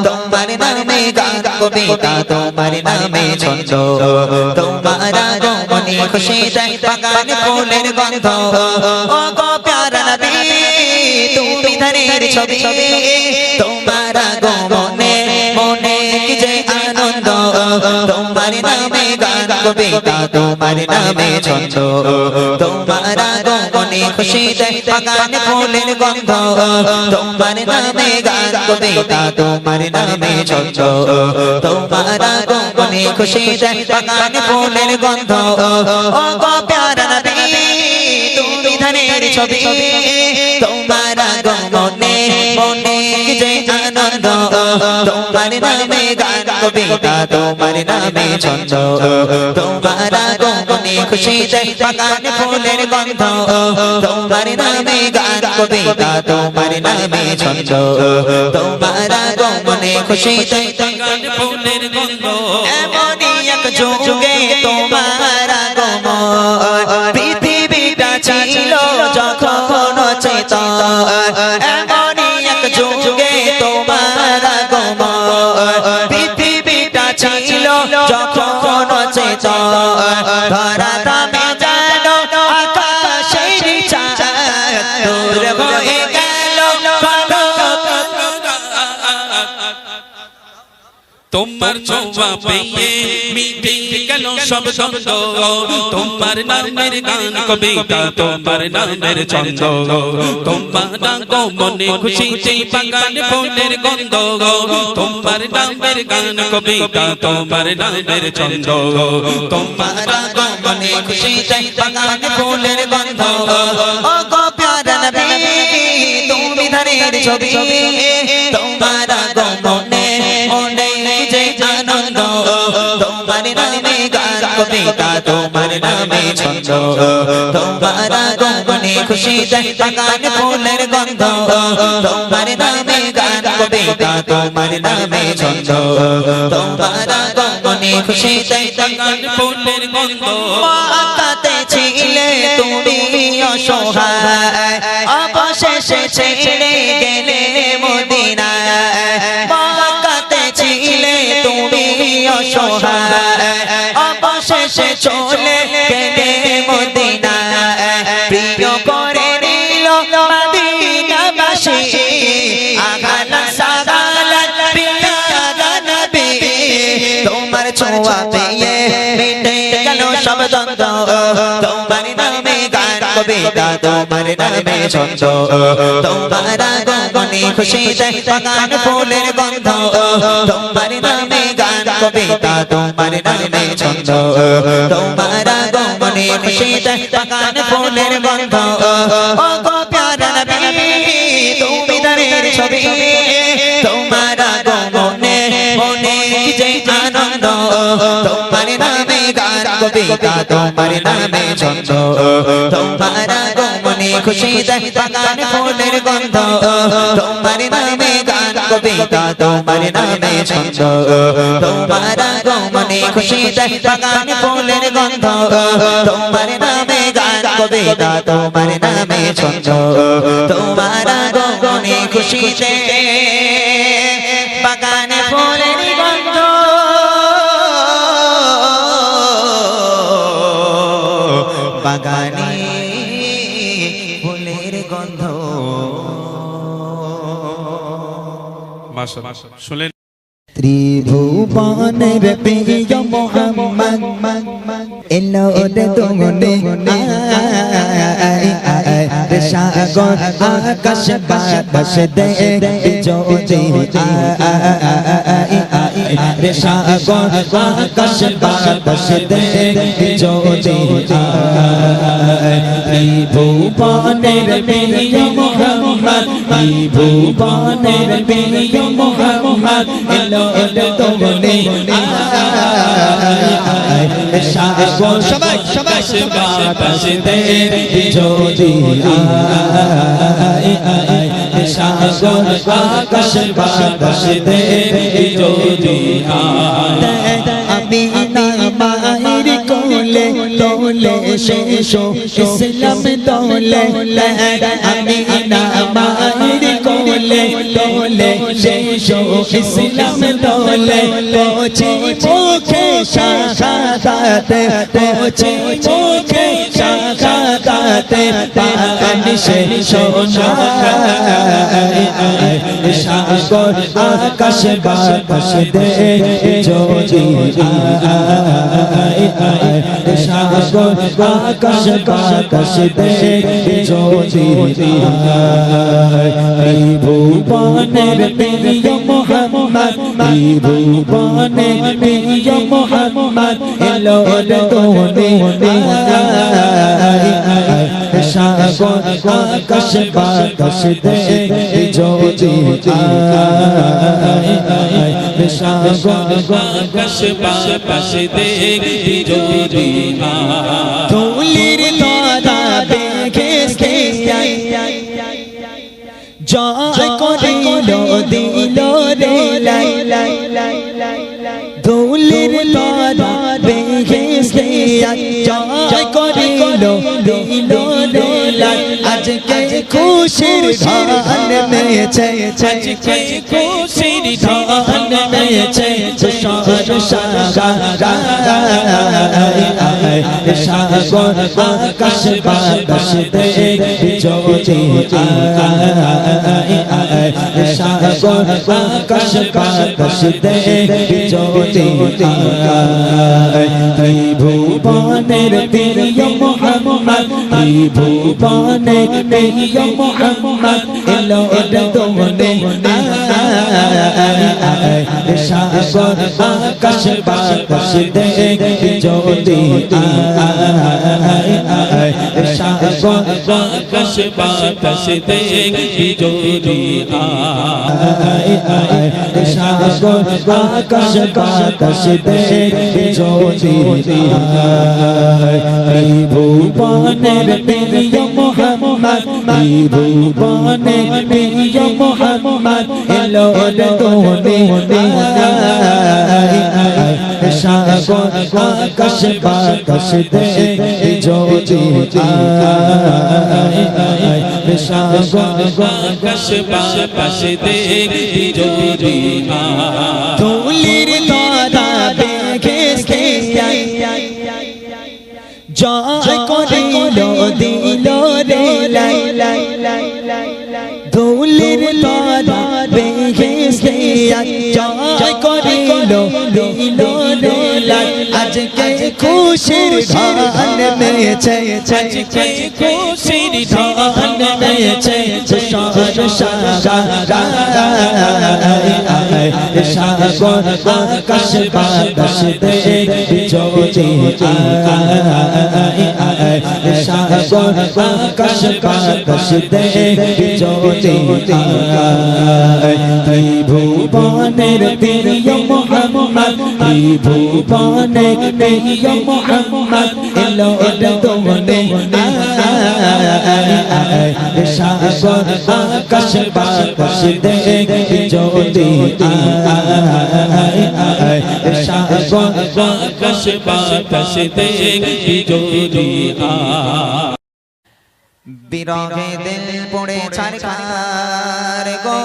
তোমার নামে গান কবিতা তোমার নামে ছন্দ তোমার আগমনে খুশিতে বাগানে ফুলের গন্ধ ও গো প্যারা নবী তুমি ধরের ছবি তোমার আগমনে মনে কি যে আনন্দ তোমার নামে গান কবিতা তোমার নামে ছন্দ তোমার আগমনে খুশিতে বাগানে ফুলের গন্ধ তোমার নামে গান কবিতা তোমার নামে ছন্দ তোমার আগমনে খুশিতে বাগানে ফুলের গন্ধ ও গো প্যারা নবী তুমি ধরের ছবি তোমার আগমনে মনে কি যে আনন্দ তোমার নামে গান কবিতা তোমার নামে ছন্দ তোমার আগমনে খুশিতে বাগানে ফুলের গন্ধ তোমার নামে গান কবিতা তোমার নামে ছন্দ তোমার আগমনে খুশিতে বাগানে ফুলের গন্ধ এমনই এক যুগে তোমার আগমন পৃথিবীটা ছিল যখন চেতন এমনই এক যুগে তোমার আগমন পৃথিবীটা ছিল যখন চেতন ধরা দামে জানো আকাশের চাঁদ দূর হয়ে গেল তোমার ছোঁয়া পেয়ে মিটে গেল সব দ্বন্দ্ব তোমার নামের গান কবিতা তোমার নামের ছন্দ তোমার আগমনে খুশিতে বাগানে ফুলের গন্ধ তোমার নামের গান কবিতা তোমার নামের ছন্দ তোমার আগমনে খুশিতে বাগানে ফুলের গন্ধ ও গো প্যারা নবী তুমি ধরের ছবি তোমার আগমনে মনে যে আনন্দ তোমার নামে গান কবিতা তোমার নামে ছন্দ তোমার আগমনে খুশিতে বাগানে ফুলের গন্ধ তোমার নামে গান কবিতা তোমার নামে ছন্দ তোমার আগমনে খুশিতে বাগানে ফুলের গন্ধ মক্কাতে ছিলে তুমি অসহায় অবশেষে ছেড়ে গেলে মদিনায় মক্কাতে ছিলে তুমি অসহায় অবশেষে চলে গেলে মদিনায় প্রিয় করে নিল মদিনাবাসী আঘাত সাগালাত পিয়ারা নবী তোমার ছোঁয়া পেয়ে মিটে গেল সব দ্বন্দ্ব তোমার নামে গান কবিতা তোমার নামে ছন্দ তোমার আগমনে খুশিতে বাগানে ফুলের গন্ধ তোমার নামে গান কবিতা তোমার নামে ছন্দ তোমার আগমনে খুশিতে বাগানে ফুলের গন্ধ ও গো প্যারা নবী তুমি ধরের ছবি তোমার আগমনে মনে কি যে আনন্দ তোমার নামে গান কবিতা তোমার নামে ছন্দ তোমার আগমনে খুশিতে বাগানে ফুলের গন্ধ তোমার নামে গান কবিতা তোমার নামে ছন্দ তোমার আগমনে খুশিতে বাগানে ফুলের গন্ধ তোমার নামে গান কবিতা তোমার নামে ছন্দ তোমার আগমনে খুশিতে বাগানে ফুলের গন্ধ বাগানে ফুলের গন্ধ মাশাআল্লাহ শুনলেন ত্রিভুবনের প্রিয় মোহাম্মদ এলো রে দুগুনে রে সাগর আকাশ বাতাস দেখে জ্যোতি রে সাগর আকাশ বাতাস দেখে জ্যোতি ত্রিভুবনের প্রিয় মোহাম্মদ মোহাম্মদ এই ভুবনের প্রিয় মোহাম্মদ এলো তোমনে সাগর সবাই সবাই বাতাসে যদি সাগর আকাশ বাতাসে যদি আমি না মায়ের কোলে তোলে শেষো ইসলাম তোলে আমি না মায়ের কোলে তোলে শেষো ইসলাম তোলে পৌঁছে মুখে শাহাদাতে পৌঁছে মুখে শাহাদাতে পানি শেষো সাগর আকাশ বাতাসে যদি সাগর আকাশ বাতাসে যদি এই ভুবনের প্রিয় মোহাম্মদ এই ভুবনের প্রিয় মোহাম্মদ এলো তোমনে সাগর আকাশ বাতাসে যদি সাগর আকাশ বাতাসে যদি তুলির লতা দেখে জয় করিল দিল রে লাই তুলির লতা দেখে জয় করিল দিল রে লাই আজকে খুশির ধান মেছে আজকে খুশির ধান মেছে সাগর আকাশ বাতাসে যদি সাগর আকাশ বাতাসে যদি এই ভুবনের প্রিয় মোহাম্মদ এই ভুবনের প্রিয় মোহাম্মদ এলো তোমনে সাগর আকাশ বাতাসে যদি সাগর আকাশ বাতাসে যদি সাগর আকাশ বাতাসে যদি এই ভুবনের প্রিয় মোহাম্মদ এই ভুবনের প্রিয় মোহাম্মদ এলো তোমনে সাগর আকাশ বাতাসে যদি সাগর আকাশ বাতাসে যদি তুলির লতা দেখে জয় করিল দিল রে লাই তুলির লতা দেখে জয় করিল দিল রে লাই আজকে খুশির ধান মেছে আজকে খুশির ধান মেছে সাগর আকাশ বাতাসে যদি সাগর আকাশ বাতাসে যদি এই ভুবনের প্রিয় মোহাম্মদ এই ভুবনের প্রিয় মোহাম্মদ এলো তোমনে সাগর আকাশ বাতাসে যদি সাগর আকাশ বাতাসে যদি বিরহে দিল পড়ে ছারখার গো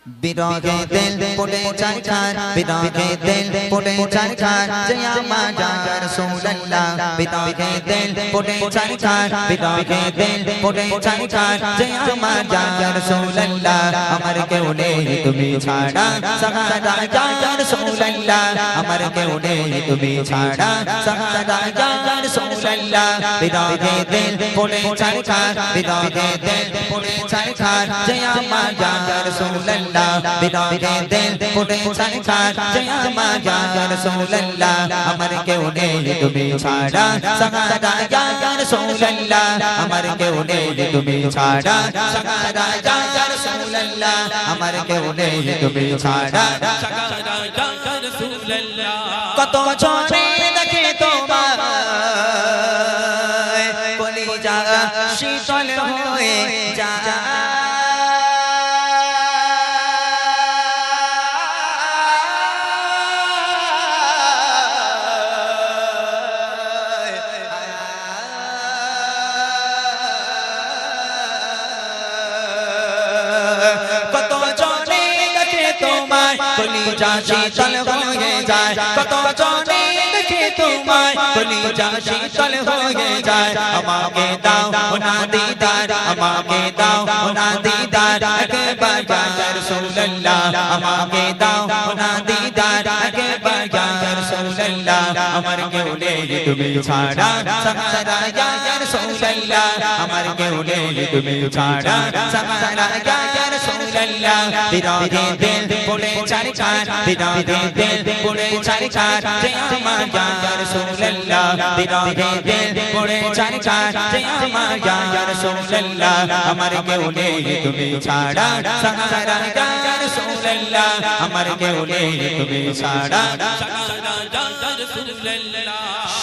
বিরহে দিল পড়ে ছারখার বিরহে দিল পড়ে ছারখার জয়া মাতা রাসূলুল্লাহ বিরহে দিল পড়ে ছারখার বিরহে দিল পড়ে ছারখার জয়া মাতা রাসূলুল্লাহ আমার কেউ নেই তুমি ছাড়া সাহারা রাসূলুল্লাহ রাসূলুল্লাহ আমার কেউ নেই তুমি ছাড়া সাহারা ইয়া রাসূলুল্লাহ বিরহে দিল পড়ে ছাড়খার বিরহে দিল পড়ে ছাড়খার যে আমার ইয়া রাসূলুল্লাহ বিরহে দিল পড়ে ছাড়খার যে আমার ইয়া রাসূলুল্লাহ আমার কেউ নেই তুমি ছাড়া সাহারা ইয়া রাসূলুল্লাহ আমার কেউ নেই তুমি ছাড়া সাহারা ইয়া রাসূলুল্লাহ আমার কেউ নেই তুমি ছাড়া কত চোরে দেখে তোমার কলিজা শীতল হয়ে যায় কত চোরে দেখে তোমার কলিজা শীতল হয়ে যায় কত চোরে দেখে তোমার কলিজা শীতল হয়ে যায় আমাকে দাও না দিদার আমাকে দাও না দিদার একবার ইয়া রাসূলুল্লাহ আমাকে দাও না দিদার একবার ইয়া রাসূলুল্লাহ আমার কেউ নেই তুমি ছাড়া সাহারা ইয়া রাসূলুল্লাহ আমার কেউ নেই তুমি ছাড়া সাহারা ইয়া রাসূলুল্লাহ বিরহে দিল পড়ে ছাড়খার বিরহে দিল পড়ে ছাড়খার যে আমার ইয়া রাসূলুল্লাহ বিরহে দিল পড়ে ছাড়খার যে আমার ইয়া রাসূলুল্লাহ আমার কেউ নেই তুমি ছাড়া সাহারা ইয়া রাসূলুল্লাহ আমার কেউ নেই তুমি ছাড়া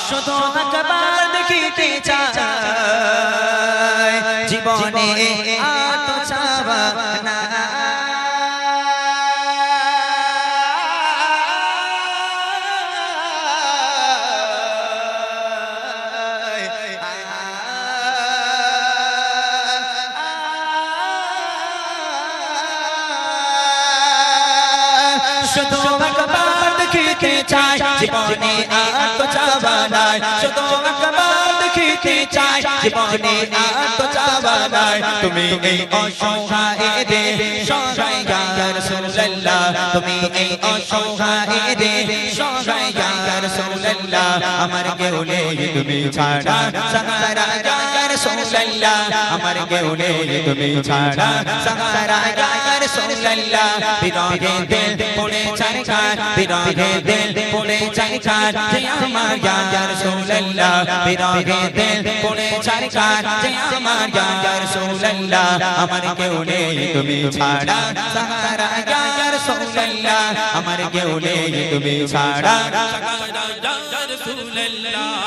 শুধু একবার দেখিতে চাই জীবনে আর তো চাওয়া না শুধু একবার দেখিতে চাই জীবনে আর তো চাওয়া নাই শুধু একবার দেখিতে চাই জীবনে আর তো চাওয়া নাই তুমি এই অসহায় রে সহায় ইয়া রাসূলুল্লাহ তুমি এই অসহায় রে সহায় ইয়া রাসূলুল্লাহ আমার কেউ নেই তুমি ছাড়া সাহারা ইয়া রাসূলুল্লাহ আমার কেউ নেই তুমি ছাড়া সাহারা ইয়া রাসূলুল্লাহ বিরহে দিল পড়ে ছাড়খার বিরহে দিল পড়ে ছাড়খার যে আমার ইয়া রাসূলুল্লাহ বিরহে দিল পড়ে ছাড়খার যে আমার ইয়া রাসূলুল্লাহ আমার কেউ নেই তুমি ছাড়া সাহারা ইয়া রাসূলুল্লাহ আমার কেউ নেই তুমি ছাড়া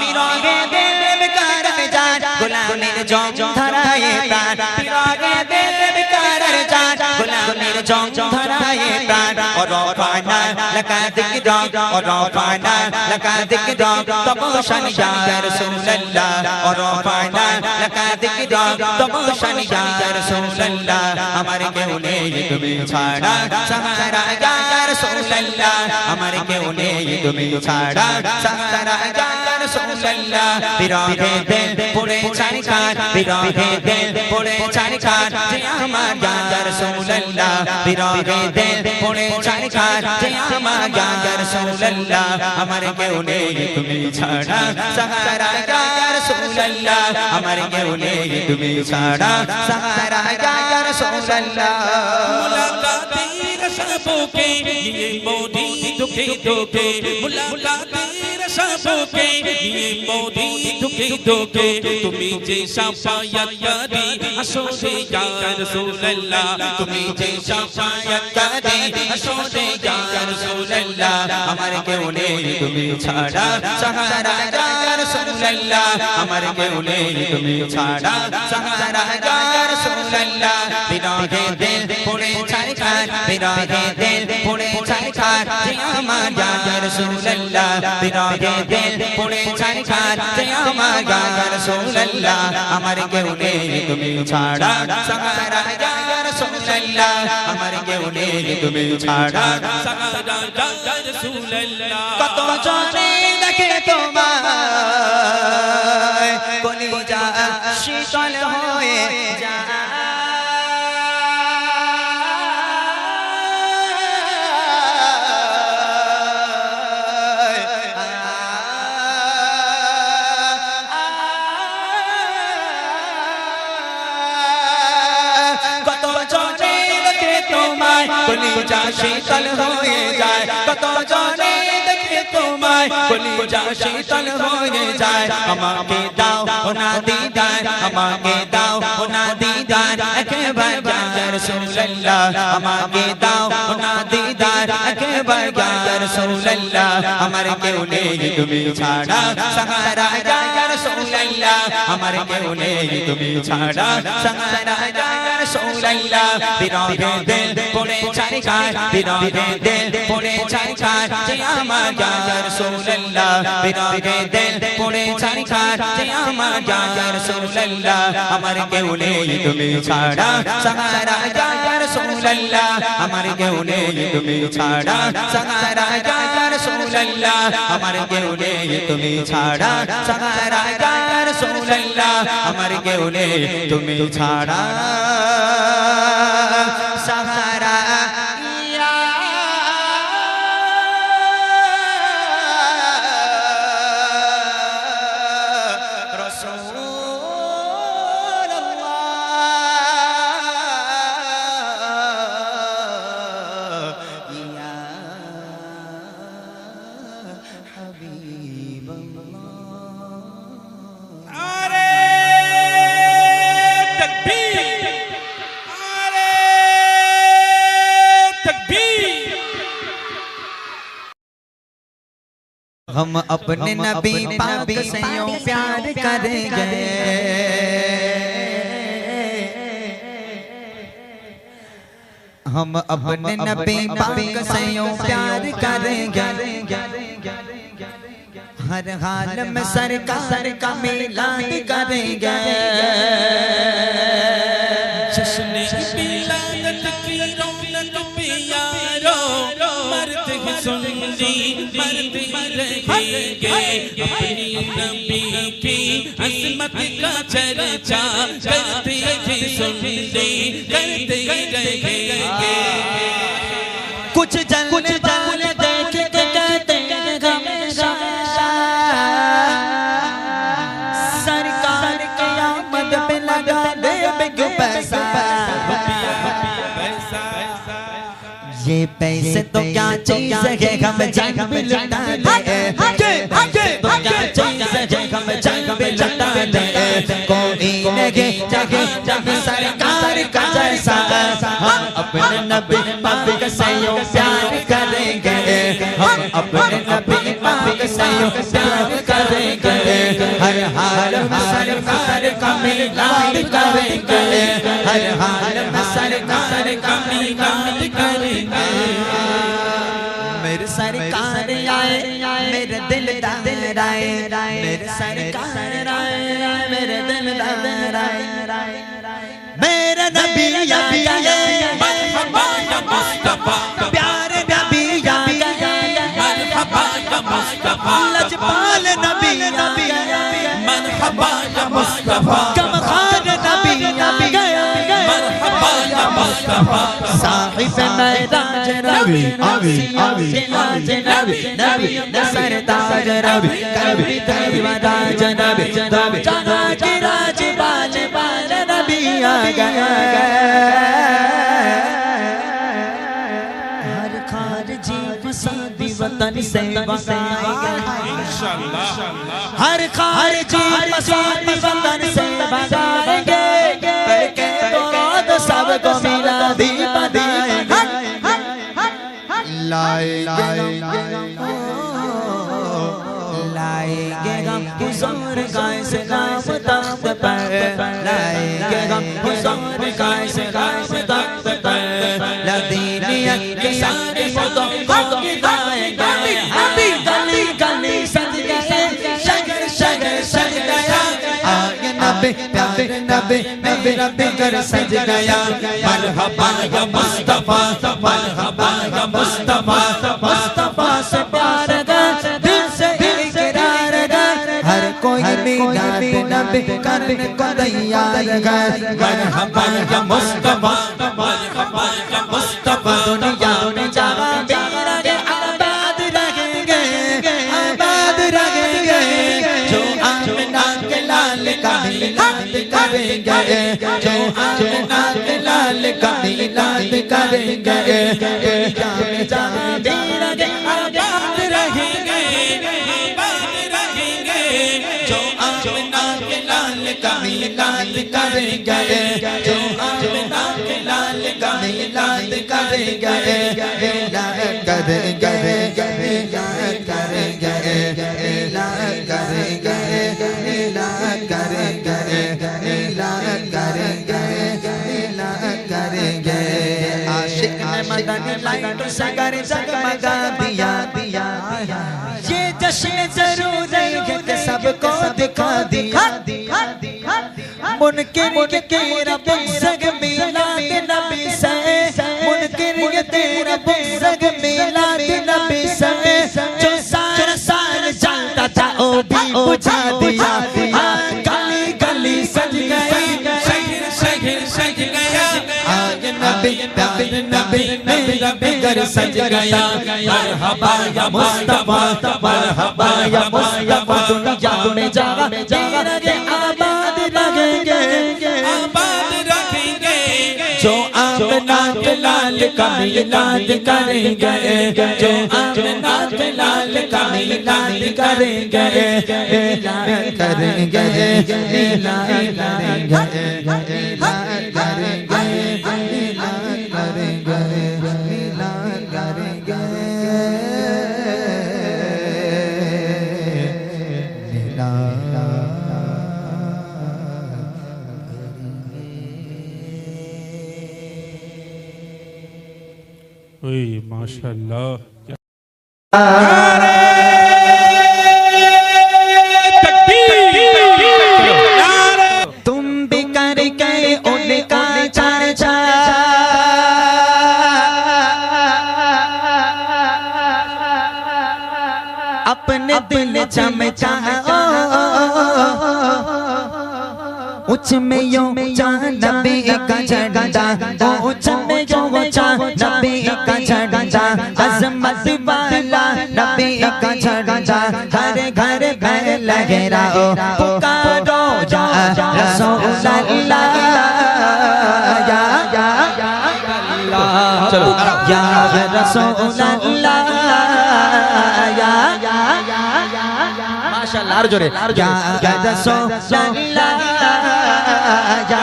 বিরহে দিল বেকার যায় গোলামের জং ধরায়ে প্রাণ বিরহে দিল বেকার যায় গোলামের জং ধরায়ে প্রাণ ورفعنا لك ذكرك ورفعنا لك ذكرك طبوشا يا رسول الله ورفعنا لك ذكرك طبوشا يا رسول الله আমার কেউ নেই তুমি ছাড়া সাহারা ইয়া রাসূলুল্লাহ আমার কেউ নেই তুমি ছাড়া সাহারা ইয়া রাসূলুল্লাহ বিরহে দিল পড়ে ছাড়খার বিরহে দিল পড়ে ছাড়খার যে আমার ইয়া রাসূলুল্লাহ বিরহে দিল পড়ে ছাড়খার যে আমার ইয়া রাসূলুল্লাহ আমার কেউ নেই তুমি ছাড়া সাহারা ইয়া রাসূলুল্লাহ আমার কেউ নেই তুমি ছাড়া সাহারা ইয়া রাসূলুল্লাহ মুলাকাতের সবকে নিয়ে মোদি দুঃখে দুঃখে মুলাকাতের সবকে নিয়ে মোদি দুঃখে দুঃখে তুমি যে শাফায়াতকারী আসো রে ইয়া রাসূলুল্লাহ তুমি যে শাফায়াতকারী আসো রে ইয়া রাসূলুল্লাহ আমার কেউ নেই তুমি ছাড়া সাহারা ইয়া রাসূলুল্লাহ আমার কেউ নেই তুমি ছাড়া সাহারা ইয়া রাসূলুল্লাহ বিরহে দিল পড়ে ছাড়খার বিরহে দিল পড়ে ছাড়খার যে আমার ইয়া রাসূলুল্লাহ বিরহে দিল পড়ে ছাড়খার যে আমার ইয়া রাসূলুল্লাহ আমার কেউ নেই তুমি ছাড়া সাহারা ইয়া রাসূলুল্লাহ আমার কেউ নেই তুমি ছাড়া সাহারা ইয়া রাসূলুল্লাহ কত চোরে দেখে তোমার কলিজা শীতল হয়ে যায় কলিজা শীতল হয়ে যায় কত জনে দেখে তোমায় কলিজা শীতল হয়ে যায় আমাকে দাও না দিদার আমাকে দাও না দিদার একবার ইয়া রাসূলুল্লাহ আমাকে দাও না দিদার একবার ইয়া রাসূলুল্লাহ আমার কেউ নেই তুমি ছাড়া সাহারা ইয়া রাসূলুল্লাহ আমার কেউ নেই তুমি ছাড়া সাহারা ইয়া রাসূলুল্লাহ বিরহে দিল পড়ে ছাইকার বিরহে দিল পড়ে ছাইকার যে আমার ইয়া রাসূলুল্লাহ বিরহে দিল পড়ে ছাইকার যে আমার ইয়া রাসূলুল্লাহ আমার কেউ নেই তুমি ছাড়া সাহারা ইয়া রাসূলুল্লাহ আমার কেউ নেই তুমি ছাড়া সাহারা ইয়া রাসূলুল্লাহ আমার কেউ নেই তুমি ছাড়া সাহারা ইয়া রাসূলুল্লাহ আমার কেউ নেই তুমি ছাড়া সাহারা ইয়া রাসূলুল্লাহ ইয়া হাবিবাল্লাহ আরে তাকবীর আরে তাকবীর हम अपने नबी पाक से यूं प्यार करेंगे हम अपने नबी पाक से यूं प्यार करेंगे हर हाल में सरकार का मिलाद करेंगे जश्न विलादत की रौनक पे यारो मर्द ही सुन्नी मर्द ही रहेंगे अपनी नबी की अज़मत का चर्चा करते ही सुन्नी करते ही रहेंगे कुछ जल देख के कहते हैं हमेशा सरकार की आमद पे लगा दे बिग पैसा ये पैसे तो क्या चीज है हम जान भी लुटा दे तो क्या चीज है हम जान भी लुटा दे कोई नहीं जगह सरकार का जैसा हम अपने नबी पाक से यूं प्यार करेंगे हम अपने नबी पाक से यूं प्यार करेंगे हर हाल में सरकार का मिलाद करेंगे हर हाल में सरकार का मिलाद करेंगे मेरे सरकार आए मेरे दिलदार आए मेरे सरकार आए मेरे दिलदार आए मेरा नबी आ गया मरहबा या मुस्तफा प्यारे नबी आ गया मरहबा या मुस्तफा लजपाल नबी आ गया मरहबा या मुस्तफा कमखान नबी आ गया मरहबा या मुस्तफा साहिब मैदान नबी नबी नबी सरताज नबी कभी दरवाजा नबी नबी जहां की राज बाज बाज नबी आ गया हर खारजी फसादी वतन से भगाएंगे इंशाअल्लाह हर खारजी फसादी वतन से भगाएंगे करके तो सबको मिला दी बधाएंगे लाएंगे हम हुजूर का इस्लाम तख्त पर लाएंगे हम हुजूर का इस्लाम तख्त पर लदीनियत के सारे मुद्दों को गिराएंगे गली गली सज गए शगर शगर सज गया आगे नबी प्यारे नबी मेरा बिगर सज गया मरहबा या मुस्तफा मरहबा या मुस्तफा मुस्तफा से प्यार गा दिल से इकरार गा हर कोई निगाह नबी करने को तैयार गा मरहबा या मुस्तफा मरहबा या मुस्तफा दुनिया में जहां मेरा के आबाद रहेंगे जो आमना के लाल का मिलाद करेंगे जो आमना के लाल का मिलाद करेंगे मिलाद करेंगे जो आमिना के लाल का मिलाद करेंगे मिलाद करेंगे मिलाद करेंगे मिलाद करेंगे मिलाद करेंगे मिलाद करेंगे मिलाद करेंगे आशिक ने मदनी लाइट से घर जगमगा दिया दिया ये जश्न जरूर है कि सबको दिखा दिया मुनकिर के तेरा संग मिलाद नबी से मुनकिर के तेरा संग मिलाद नबी से जो सार सार चलता था ओ भी बुझा दिया गली गली सज गई शहर शहर सज गया आज नबी नबी नबी मेरा बिगर सज गया मरहबा या मुस्तफा मरहबा या मुस्तफा दुनिया में जागा तेरे आबाद रखेंगे जो आमना के लाल का मिलाद करेंगे जो आमना के लाल का मिलाद करेंगे मिलाद करेंगे मिलाद करेंगे मिलाद करेंगे मिलाद करेंगे मिलाद करेंगे ओए माशाल्लाह तुम भी करके उनका चर्चा अपने दिल चमचा उच में यो नबी का झंडा उच में यो नबी का झंडा अज़मत वाला नबी का झंडा घर घर घर लगे रहो पुकारो या रसूल अल्लाह या चलो या रसूल अल्लाह या माशाअल्लाह और जोरे या रसूल अल्लाह या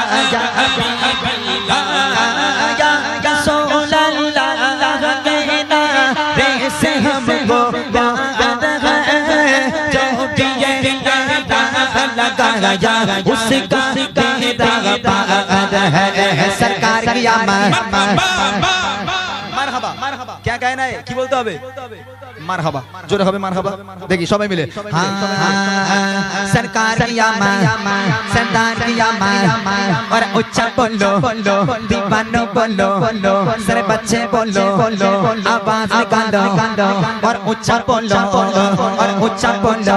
रसूल अल्लाह कहना रे से हमको याद है जो भी ये लगाया उसका तेरा पाद है सरकार की মারহাবা क्या कहना है কি বলতে হবে মারহাবা জোরে হবে মারহাবা দেখি সবাই মিলে सरकार किया सरदार किया और उच्चा बोलो दीवानो बोलो सारे बच्चे बोलो आवाज निकालो और उच्चा बोलो और उच्चा बोलो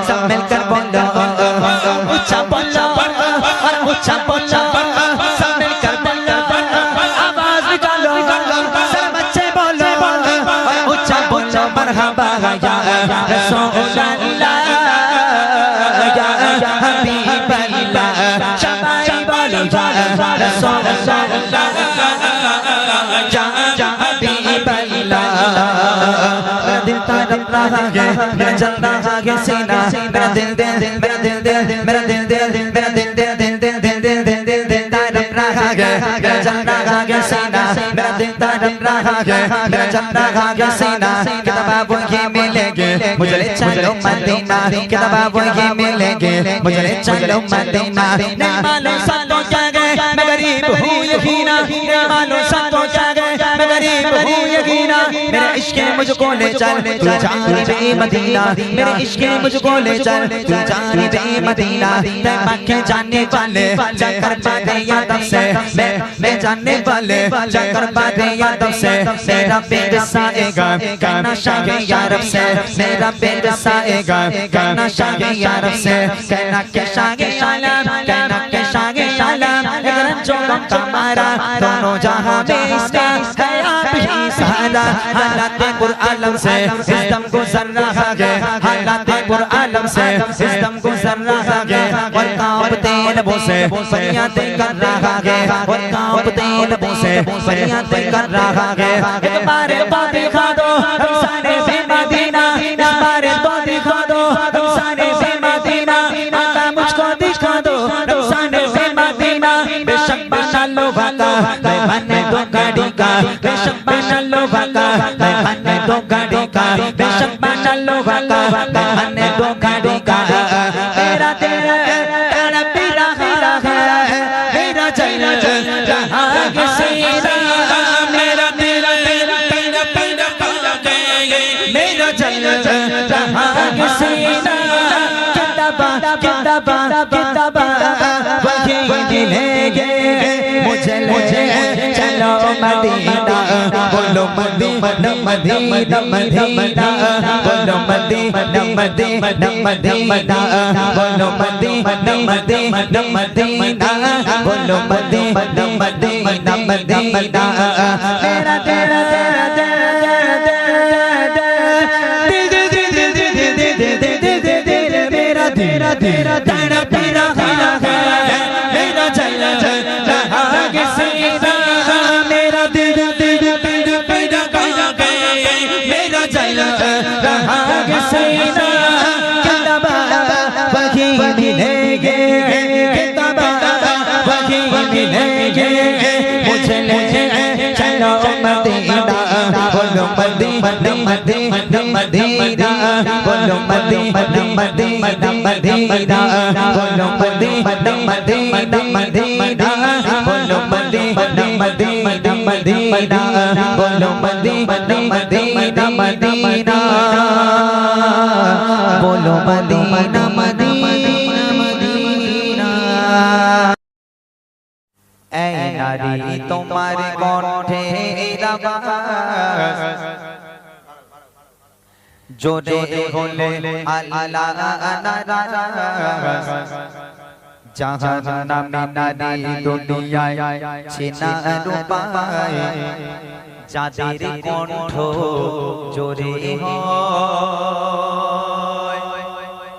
सब मिलकर बोलो उच्चा बोलो और उच्चा बोलो सब मिलकर बोलो आवाज निकालो सारे बच्चे बोलो और उच्चा बोलो मरहबा या रसूल अल्लाह या हबीब अल्लाह शबाई बोलो या रसूल अल्लाह या हबीब अल्लाह दिल तड़प रहा है मेरा जल रहा है सीना मेरा दिल मेरा दिल मेरा दिल मेरा दिल तड़प रहा है मेरा जल रहा है सीना मेरा दिल तड़प रहा है मेरा जल रहा है सीना किताब वही मिलेंगे मुझे ले चलो मदीना किताब वही मिलेंगे मुझे ले चलो मदीना नहीं मालूम सालों क्या गए मैं गरीब हूँ यकीना नहीं मालूम सालों क्या गए मैं गरीब हूँ यकीना मेरे इश्क मुझको ले चल तू जाने दे मदीना मेरे इश्क मुझको ले चल तू जाने दे मदीना मैं मक्के जाने वाले जाकर बातें यादों से मैं जानने वाले जाकर बातें यादों से मेरा पेट साएगा कहना शागे यारब से मेरा पेट साएगा कहना शागे यारब से कहना के शागे शालाम कहना के शागे शालाम अगर जो हमारा दोनों जहां में इसका है आप ही सहारा हालात पुरआलम से इस दम गुजर रहा है हालात पुरआलम से इस दम गुजर रहा है और कांपते लबों से फरियादें कर रहा है और कांपते लबों से फरियादें कर रहा है एक बार तो दिखा दो हम सारे भी मदीना एक बार तो दिखा दो हम सारे भी मदीना आका मुझको दिखा दो लोहा का मैं बने दो गाड़ी का बेशक बना लोहा का मैं बने दो गाड़ी का बेशक बना लोहा का मैं बने दो गाड़ी का मेरा तेरा तेरा पीरा है मेरा चैना जहां के सीना मेरा तेरा तेरा पीरा पीरा मेरा चैना जहां के सीना किताबा वही मिलेंगे मुझे चलो मदीना बोलो मदीना मदीना मदीना बोलो मदीना मदीना मदीना बोलो मदीना मदीना मदीना बोलो मदीना मदीना मदीना मेरा तेरा तेरा तेरा तेरा तेरा पीरा है मेरा चैना जहां के सीना मेरा तेरा तेरा पीरा पीरा मेरा चैना जहां के सीना किताबा वही मिलेंगे किताबा वही मिलेंगे मुझे चलो मदीना बोलो मदीना मदीना मदीना बोलो मदीना मदीना मदीना बोलो मदीना मदीना मदीना बोलो मदीना मदीना मदीना बोलो मदीना मदीना मदीना बोलो मदीना मदीना मदीना ऐ नारी तुम्हारे कण्ठे जोरे होले अल्लाह जहां नामी नारी दुनियाय छिना रूपाय যাদের কণ্ঠ জোরে হয়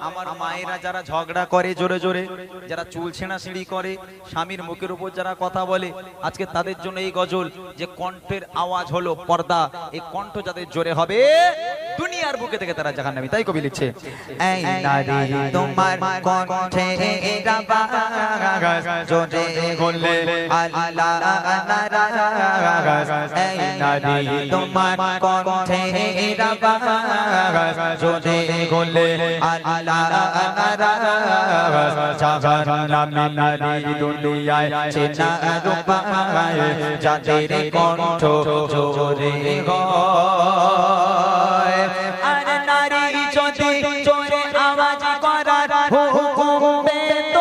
আমার মায়েরা যারা ঝগড়া করে জোরে জোরে যারা চুল ছেঁড়াছিঁড়ি করে স্বামীর মুখের উপর যারা কথা বলে আজকে তাদের জন্য এই গজল যে কণ্ঠের আওয়াজ হলো পর্দা এই কণ্ঠ যাদের জোরে হবে দুনিয়ার বুকে থেকে তারা জাহান্নামী তাই কবি লিখছে এই নারী তোমার কণ্ঠে আওয়াজ জোরে হলে আল্লাহ নারাজ এই নারী তোমার কণ্ঠে আওয়াজ জোরে হলে আল্লাহ নারাজ জাহান্নামী নারী দুনিয়ায় চেনা রূপায় যাদের কণ্ঠ জোরে হয় আর নারী যদি জোরে আওয়াজ করার হুকুম পেত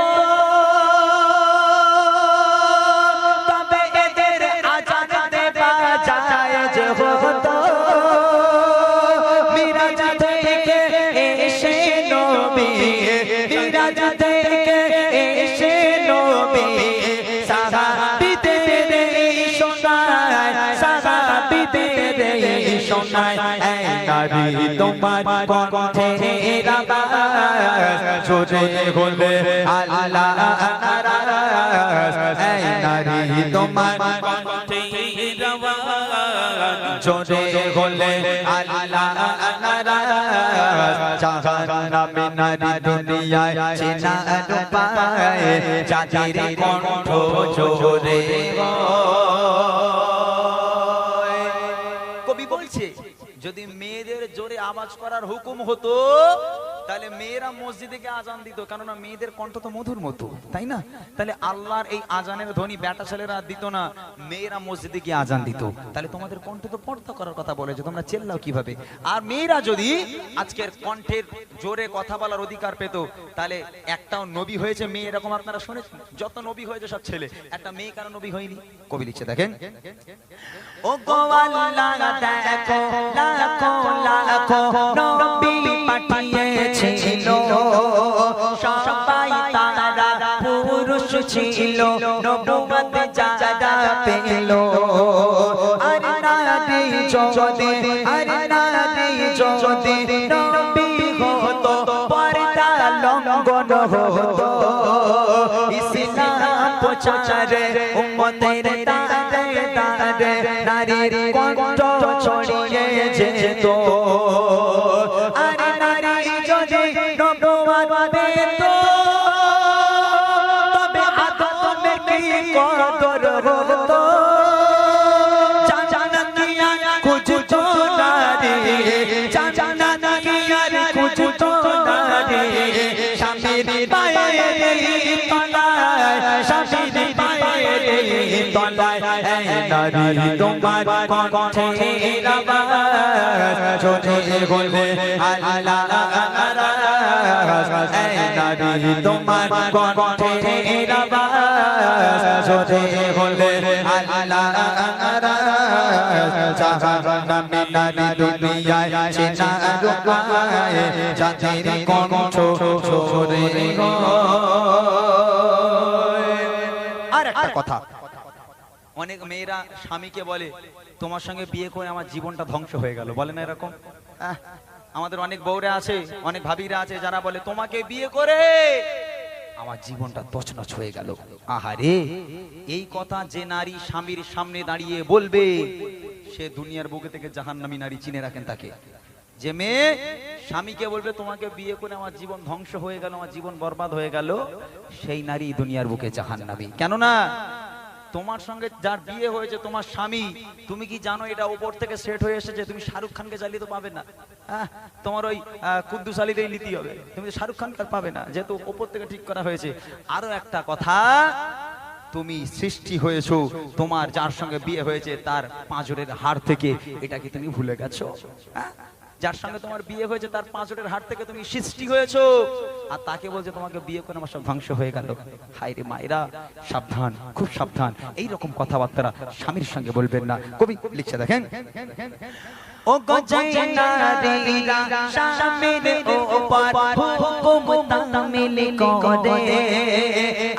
তবে এদের আজান দেওয়া জায়েজ হতো মিরাজ থেকে এসে নবী মিরাজ থেকে এসে নবী সাহাবীদের শোনায় সাহাবীদের শোনায় এই নারী তোমার কণ্ঠে আওয়াজ জোরে হলে আল্লাহ নারাজ এই নারী তোমার কণ্ঠে আওয়াজ জোরে হলে আল্লাহ নারাজ জাহান্নামী নারী দুনিয়ায় চেনা রূপায় যাদের কণ্ঠ জোরে কবি বলছে যদি মেয়েদের জোরে আওয়াজ করার হুকুম হতো তাহলে মেয়েরা মসজিদে গিয়ে আজান দিত কারণ মেয়েদের কণ্ঠ তো মধুর মতো তাই না তাহলে আল্লাহর এই আজানের ধ্বনি বেটা ছেলেরা দিত না মেয়েরা মসজিদে গিয়ে আজান দিত তাহলে তোমাদের কণ্ঠ তো পর্দা করার কথা বলেছে তোমরা চেল্লাও কিভাবে আর মেয়েরা যদি আজকের কণ্ঠের জোরে কথা বলার অধিকার পেত তাহলে একটাও নবী হয়েছে মেয়ে এরকম আপনারা শুনেছেন যত নবী হয়েছে সব ছেলে একটা মেয়ে কারো নবী হয়নি কবি লিখছে দেখেন ও গো আল্লাহ দেখো লাখো লাখো নবী পাঠিয়েছিল সবাই তারা পুরুষ ছিল নবুয়ত যারা পেল আর নারী যদি নবী হতো পর্দা লঙ্ঘন হতো ইসলাম প্রচারে উম্মতের দাঁড়ে দাঁড়ে নারীর কণ্ঠ ছড়িয়ে যেত আর নারী যদি নবুয়ত পেত তবে আদমের কি কদর হতো তলায় নারী তোমার কণ্ঠের আওয়াজ জোরে বলবে আল্লাহ নারী তোমার কণ্ঠের আওয়াজ জোরে বলবে আল্লাহ জাহান্নামে নারী দুনিয়ায় চেনা রূপায় যাদের কণ্ঠ জোরে আর একটা কথা, অনেক মেয়েরা স্বামীকে বলে তোমার সঙ্গে বিয়ে করে আমার জীবনটা ধ্বংস হয়ে গেল, বলে না এরকম? আমাদের অনেক বউরা আছে, অনেক ভাবিরা আছে যারা বলে তোমাকে বিয়ে করে আমার জীবনটা তছনছ হয়ে গেল। আহারে, এই কথা যে নারী স্বামীর সামনে দাঁড়িয়ে বলবে সে দুনিয়ার বুকে থেকে জাহান্নামী নারী, চিনে রাখেন তাকে। যে মেয়ে স্বামীকে বলবে তোমাকে বিয়ে করে আমার জীবন ধ্বংস হয়ে গেল, আমার জীবন বরবাদ হয়ে গেল, সেই নারী দুনিয়ার বুকে জাহান্নামী। কেননা তোমার সঙ্গে যার বিয়ে হয়েছে তোমার স্বামী, তুমি কি জানো এটা উপর থেকে সেট হয়ে এসেছে? তুমি শাহরুখ খানকে জ্বালিয়ে তো পাবে না, তোমার ওই কুদ্দুস আলীরই নীতি হবে, তুমি শাহরুখ খানকে পাবে না, যেহেতু উপর থেকে ঠিক করা হয়েছে। আরো একটা কথা, তুমি সৃষ্টি হয়েছো, তোমার যার সঙ্গে বিয়ে হয়েছে তার পাঁজরের হাড় থেকে, এটা কি তুমি ভুলে গেছো? যার সঙ্গে তোমার বিয়ে হয়েছে তার পাঁজরের হাড় থেকে তুমি সৃষ্টি হয়েছো, আর তাকে বলছে তোমাকে বিয়ে করে আমার সব ধ্বংস হয়ে গেল। হায় রে মায়েরা, সাবধান, খুব সাবধান, এইরকম কথাবার্তা স্বামীর সঙ্গে বলবেন না। কবি লিখছে দেখেন, ও গজাইনারীরা স্বামীর উপর হুকুম তামিল করে,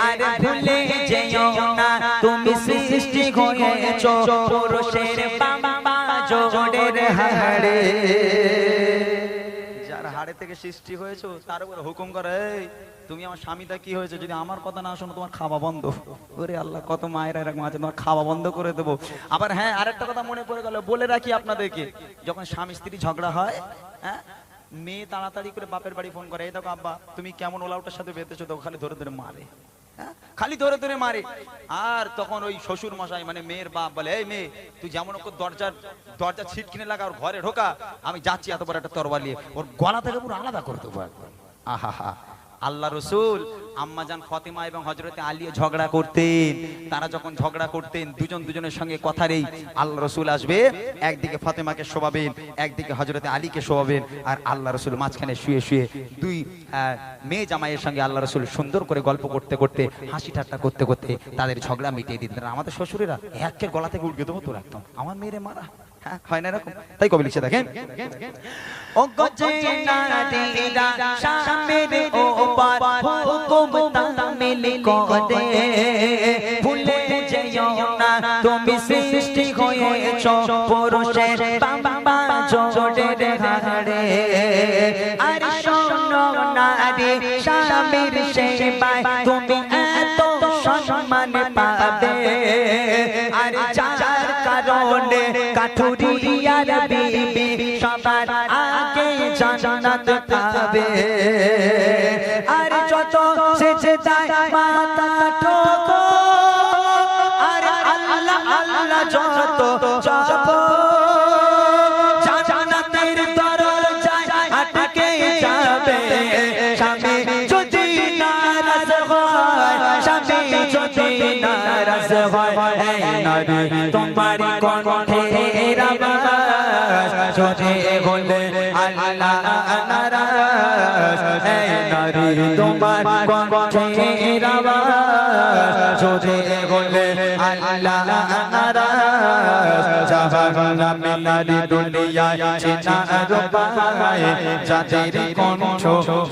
আর ভুলে যেও না তুমি সৃষ্টি হয়েছো পুরুষের বাবা জোড়ের হাড়ে। যার হাড়ে থেকে সৃষ্টি হয়েছো তার উপর হুকুম করে তুমি আমার স্বামীটা কি হয়েছে, যদি আমার কথা না শোনো তোমার খাওয়া বন্ধ। ওরে আল্লাহ, কত মায়েরা এরকম আছে, তোমার খাওয়া বন্ধ করে দেবো। আবার হ্যাঁ, আরেকটা কথা মনে পড়ে গেল, বলে রাখি আপনাদেরকে, যখন স্বামী স্ত্রী ঝগড়া হয়, মেয়ে তাড়াতাড়ি করে বাপের বাড়ি ফোন করে, এই দেখো আব্বা তুমি কেমন ওলাউটার সাথে বেঁধেছো, দেখো খালি ধরে ধরে মারে, খালি ধরে ধরে মারে। আর তখন ওই শ্বশুর মশাই মানে মেয়ের বাপ বলে, এই মেয়ে তুই যেমন ওকে দরজা ছিট কিনে লাগা, ওর ঘরে ঢোকা, আমি যাচ্ছি এত বড় একটা তরবারি নিয়ে, ওর গলা থেকে পুরো আলাদা করে দেবো একবার। আহা হা, আল্লাহ রসুল আম্মাজান ফাতিমা এবং হযরতে আলী ঝগড়া করতেন। তারা যখন ঝগড়া করতেন দুজনের সঙ্গে কথার এই আল্লাহ রসুল আসবে, একদিকে ফাতিমাকে শোভাবেন, একদিকে হযরতে আলীকে শোভাবেন, আর আল্লাহ রসুল মাঝখানে শুয়ে শুয়ে দুই মেয়ে জামাইয়ের সঙ্গে আল্লাহ রসুল সুন্দর করে গল্প করতে করতে, হাসি ঠাট্টা করতে করতে তাদের ঝগড়া মিটিয়ে দিতেন। আমাদের শ্বশুরেরা একের গলা থেকে উঠে দেবো তোর একদম আমার মেয়েরে মারা, হয় না এরকম? তাই কবি লিখছে দেখেন, ও গজাইনারীরা স্বামীর উপর হুকুম তামিল করে, ভুলে যেও না তুমি সৃষ্টি হয়েছো পুরুষের বাবা জোড়ের হাড়ে। আর শোনো নারী, স্বামীর সেবায় তুমি এত সম্মান পাবে, আর যার কারণে কাঠুরিয়ার বিবি সবার আগে জান্নাত পাবে। আর যত সেজদায় মাথা ঠোকো, আর আল্লাহ আল্লাহ যত জপো, জান্নাতের দরজায় আটকে যাবে। স্বামী যদি নারাজ হয়, স্বামী যদি নারাজ হয়, এই নারী তোমার কণ্ঠের আওয়াজ জোরে বলে আল্লাহ নারাজ। এই নারী তোমার কণ্ঠের আওয়াজ জোরে বলে আল্লাহ নারাজ। জাহান্নামে নারী দুনিয়ায় চেনা রূপায়, যাদের কণ্ঠ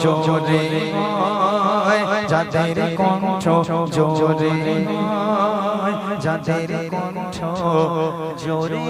জোরে, যাদের কণ্ঠ জোরে, যাদের কণ্ঠ জোরে।